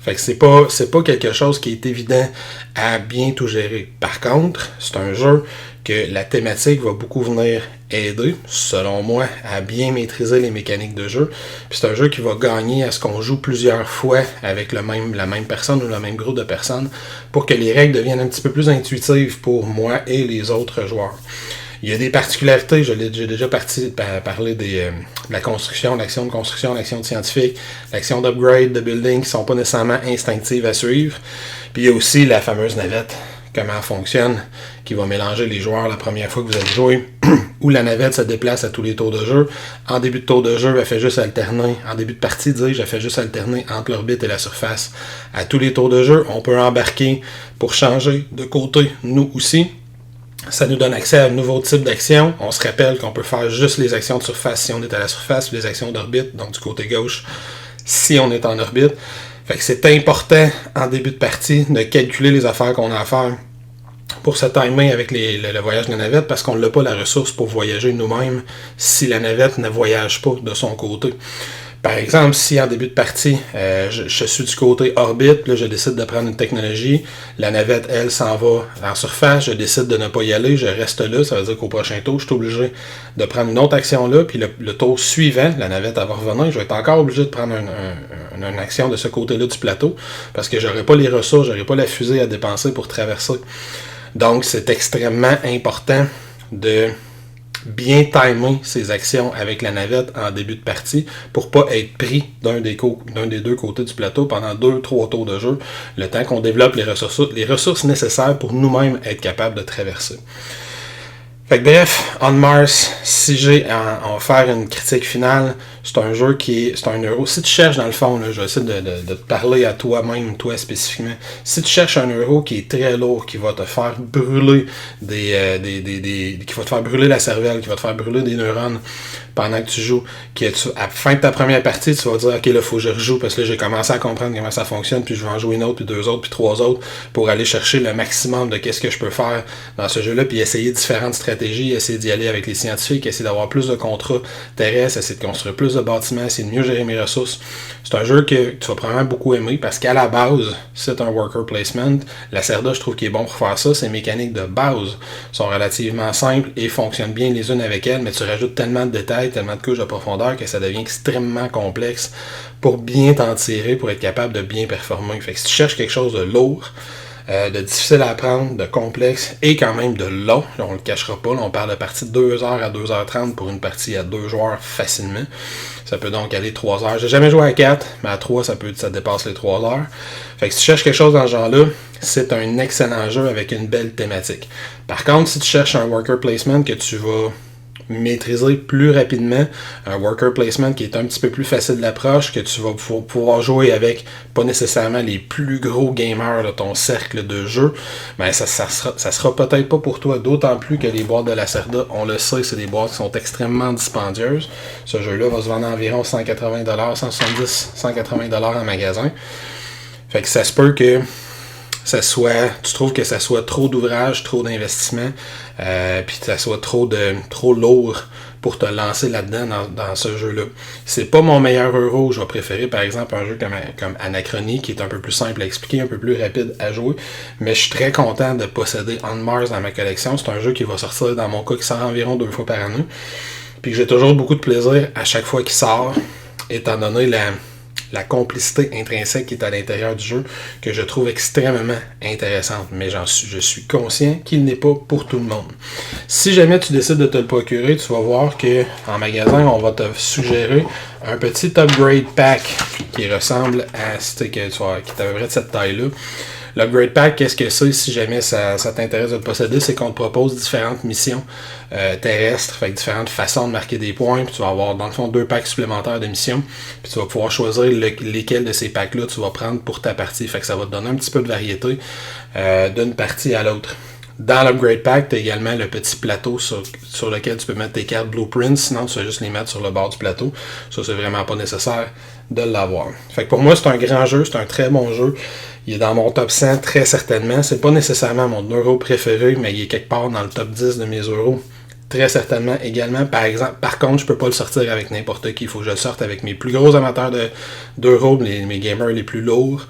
Speaker 2: Fait que c'est pas quelque chose qui est évident à bien tout gérer. Par contre, c'est un jeu que la thématique va beaucoup venir aider, selon moi, à bien maîtriser les mécaniques de jeu. Puis c'est un jeu qui va gagner à ce qu'on joue plusieurs fois avec la même personne ou le même groupe de personnes pour que les règles deviennent un petit peu plus intuitives pour moi et les autres joueurs. Il y a des particularités, j'ai déjà parlé de la construction, l'action de construction, l'action de scientifique, l'action d'upgrade, de building qui sont pas nécessairement instinctives à suivre. Puis il y a aussi la fameuse navette, comment elle fonctionne, qui va mélanger les joueurs la première fois que vous allez jouer, où la navette se déplace à tous les tours de jeu. En début de tour de jeu, elle fait juste alterner, en début de partie, elle fait juste alterner entre l'orbite et la surface. À tous les tours de jeu, on peut embarquer pour changer de côté, nous aussi. Ça nous donne accès à un nouveau type d'action. On se rappelle qu'on peut faire juste les actions de surface si on est à la surface, puis les actions d'orbite, donc du côté gauche, si on est en orbite. Fait que c'est important en début de partie de calculer les affaires qu'on a à faire pour se timer avec le voyage de la navette parce qu'on n'a pas la ressource pour voyager nous-mêmes si la navette ne voyage pas de son côté. Par exemple, si en début de partie, je suis du côté orbite, là, je décide de prendre une technologie, la navette, elle, s'en va en surface, je décide de ne pas y aller, je reste là, ça veut dire qu'au prochain tour, je suis obligé de prendre une autre action là, puis le tour suivant, la navette, elle va revenir, je vais être encore obligé de prendre une action de ce côté-là du plateau, parce que j'aurai pas les ressources, j'aurai pas la fusée à dépenser pour traverser. Donc, c'est extrêmement important de bien timer ses actions avec la navette en début de partie pour pas être pris d'un des deux côtés du plateau pendant 2-3 tours de jeu, le temps qu'on développe les ressources nécessaires pour nous-mêmes être capables de traverser. Fait que bref, On Mars, si j'ai à en faire une critique finale, c'est un jeu c'est un euro. Si tu cherches dans le fond, là, je vais essayer de te parler à toi-même, toi spécifiquement. Si tu cherches un euro qui est très lourd, qui va te faire brûler qui va te faire brûler la cervelle, qui va te faire brûler des neurones pendant que tu joues, à la fin de ta première partie, tu vas dire ok là faut que je rejoue parce que là j'ai commencé à comprendre comment ça fonctionne, puis je vais en jouer une autre, puis 2 autres, puis 3 autres pour aller chercher le maximum de qu'est-ce que je peux faire dans ce jeu-là, puis essayer différentes stratégies, essayer d'y aller avec les scientifiques, essayer d'avoir plus de contrats terrestres, essayer de construire plus de bâtiments, essayer de mieux gérer mes ressources. C'est un jeu que tu vas probablement beaucoup aimer parce qu'à la base, c'est un worker placement. La Cerda, je trouve qu'il est bon pour faire ça. Ses mécaniques de base sont relativement simples et fonctionnent bien les unes avec elles, mais tu rajoutes tellement de détails, tellement de couches de profondeur que ça devient extrêmement complexe pour bien t'en tirer, pour être capable de bien performer. Fait que si tu cherches quelque chose de lourd, de difficile à apprendre, de complexe et quand même de long, on le cachera pas, là, on parle de partie de 2h à 2h30 pour une partie à 2 joueurs facilement. Ça peut donc aller 3 heures. J'ai jamais joué à 4, mais à 3, ça dépasse les 3 heures. Fait que si tu cherches quelque chose dans ce genre-là, c'est un excellent jeu avec une belle thématique. Par contre, si tu cherches un worker placement que tu vas maîtriser plus rapidement, un worker placement qui est un petit peu plus facile d'approche, que tu vas pouvoir jouer avec pas nécessairement les plus gros gamers de ton cercle de jeu, ben ça sera peut-être pas pour toi, d'autant plus que les boîtes de la Cerda, on le sait, c'est des boîtes qui sont extrêmement dispendieuses. Ce jeu-là va se vendre à environ 180$, 170-180$ en magasin. Fait que ça se peut que tu trouves que ça soit trop d'ouvrage, trop d'investissement, puis que ça soit trop lourd pour te lancer là-dedans dans ce jeu-là. C'est pas mon meilleur euro. Je vais préférer par exemple un jeu comme Anachronie, qui est un peu plus simple à expliquer, un peu plus rapide à jouer, mais je suis très content de posséder On Mars dans ma collection. C'est un jeu qui va sortir dans mon cas qui sort environ 2 fois par année, puis j'ai toujours beaucoup de plaisir à chaque fois qu'il sort, étant donné la complicité intrinsèque qui est à l'intérieur du jeu, que je trouve extrêmement intéressante. Mais je suis conscient qu'il n'est pas pour tout le monde. Si jamais tu décides de te le procurer, tu vas voir que en magasin, on va te suggérer un petit upgrade pack qui ressemble à qui est à peu près de cette taille-là. L'Upgrade Pack, qu'est-ce que c'est si jamais ça t'intéresse de le posséder? C'est qu'on te propose différentes missions terrestres, fait que différentes façons de marquer des points, puis tu vas avoir dans le fond 2 packs supplémentaires de missions, puis tu vas pouvoir choisir lesquels de ces packs-là tu vas prendre pour ta partie, fait que ça va te donner un petit peu de variété d'une partie à l'autre. Dans l'Upgrade Pack, tu as également le petit plateau sur lequel tu peux mettre tes cartes Blueprints, sinon tu vas juste les mettre sur le bord du plateau. Ça, c'est vraiment pas nécessaire de l'avoir. Fait que pour moi, c'est un grand jeu, c'est un très bon jeu. Il est dans mon top 100 très certainement. C'est pas nécessairement mon euro préféré, mais il est quelque part dans le top 10 de mes euros très certainement également. Par contre, je peux pas le sortir avec n'importe qui. Il faut que je le sorte avec mes plus gros amateurs d'euro, mes gamers les plus lourds,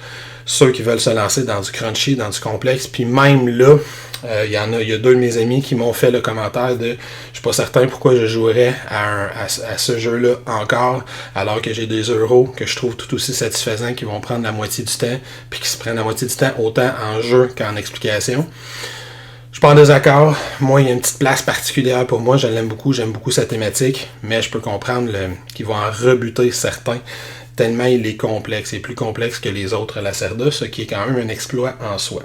Speaker 2: ceux qui veulent se lancer dans du crunchy, dans du complexe. Puis même là, il y a deux de mes amis qui m'ont fait le commentaire de je suis pas certain pourquoi je jouerais à ce jeu-là encore, alors que j'ai des euros que je trouve tout aussi satisfaisants, qui vont prendre la moitié du temps, puis qui se prennent la moitié du temps autant en jeu qu'en explication. Je suis pas en désaccord. Moi, il y a une petite place particulière pour moi. Je l'aime beaucoup. J'aime beaucoup sa thématique. Mais je peux comprendre qu'il va en rebuter certains tellement il est complexe. Il est plus complexe que les autres Lacerda, ce qui est quand même un exploit en soi.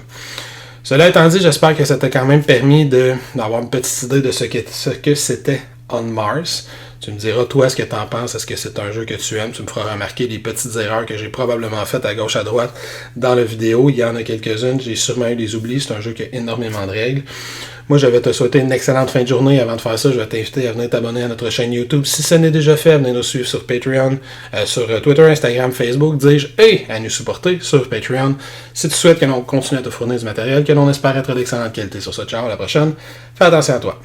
Speaker 2: Cela étant dit, j'espère que ça t'a quand même permis d'avoir une petite idée de ce que c'était On Mars. Tu me diras, toi, ce que tu en penses. Est-ce que c'est un jeu que tu aimes? Tu me feras remarquer les petites erreurs que j'ai probablement faites à gauche, à droite dans la vidéo. Il y en a quelques-unes. J'ai sûrement eu des oublis. C'est un jeu qui a énormément de règles. Moi, je vais te souhaiter une excellente fin de journée. Avant de faire ça, je vais t'inviter à venir t'abonner à notre chaîne YouTube. Si ce n'est déjà fait, venez nous suivre sur Patreon, sur Twitter, Instagram, Facebook, dis-je, et à nous supporter sur Patreon. Si tu souhaites que l'on continue à te fournir du matériel, que l'on espère être d'excellente qualité sur ce. Ciao, à la prochaine. Fais attention à toi.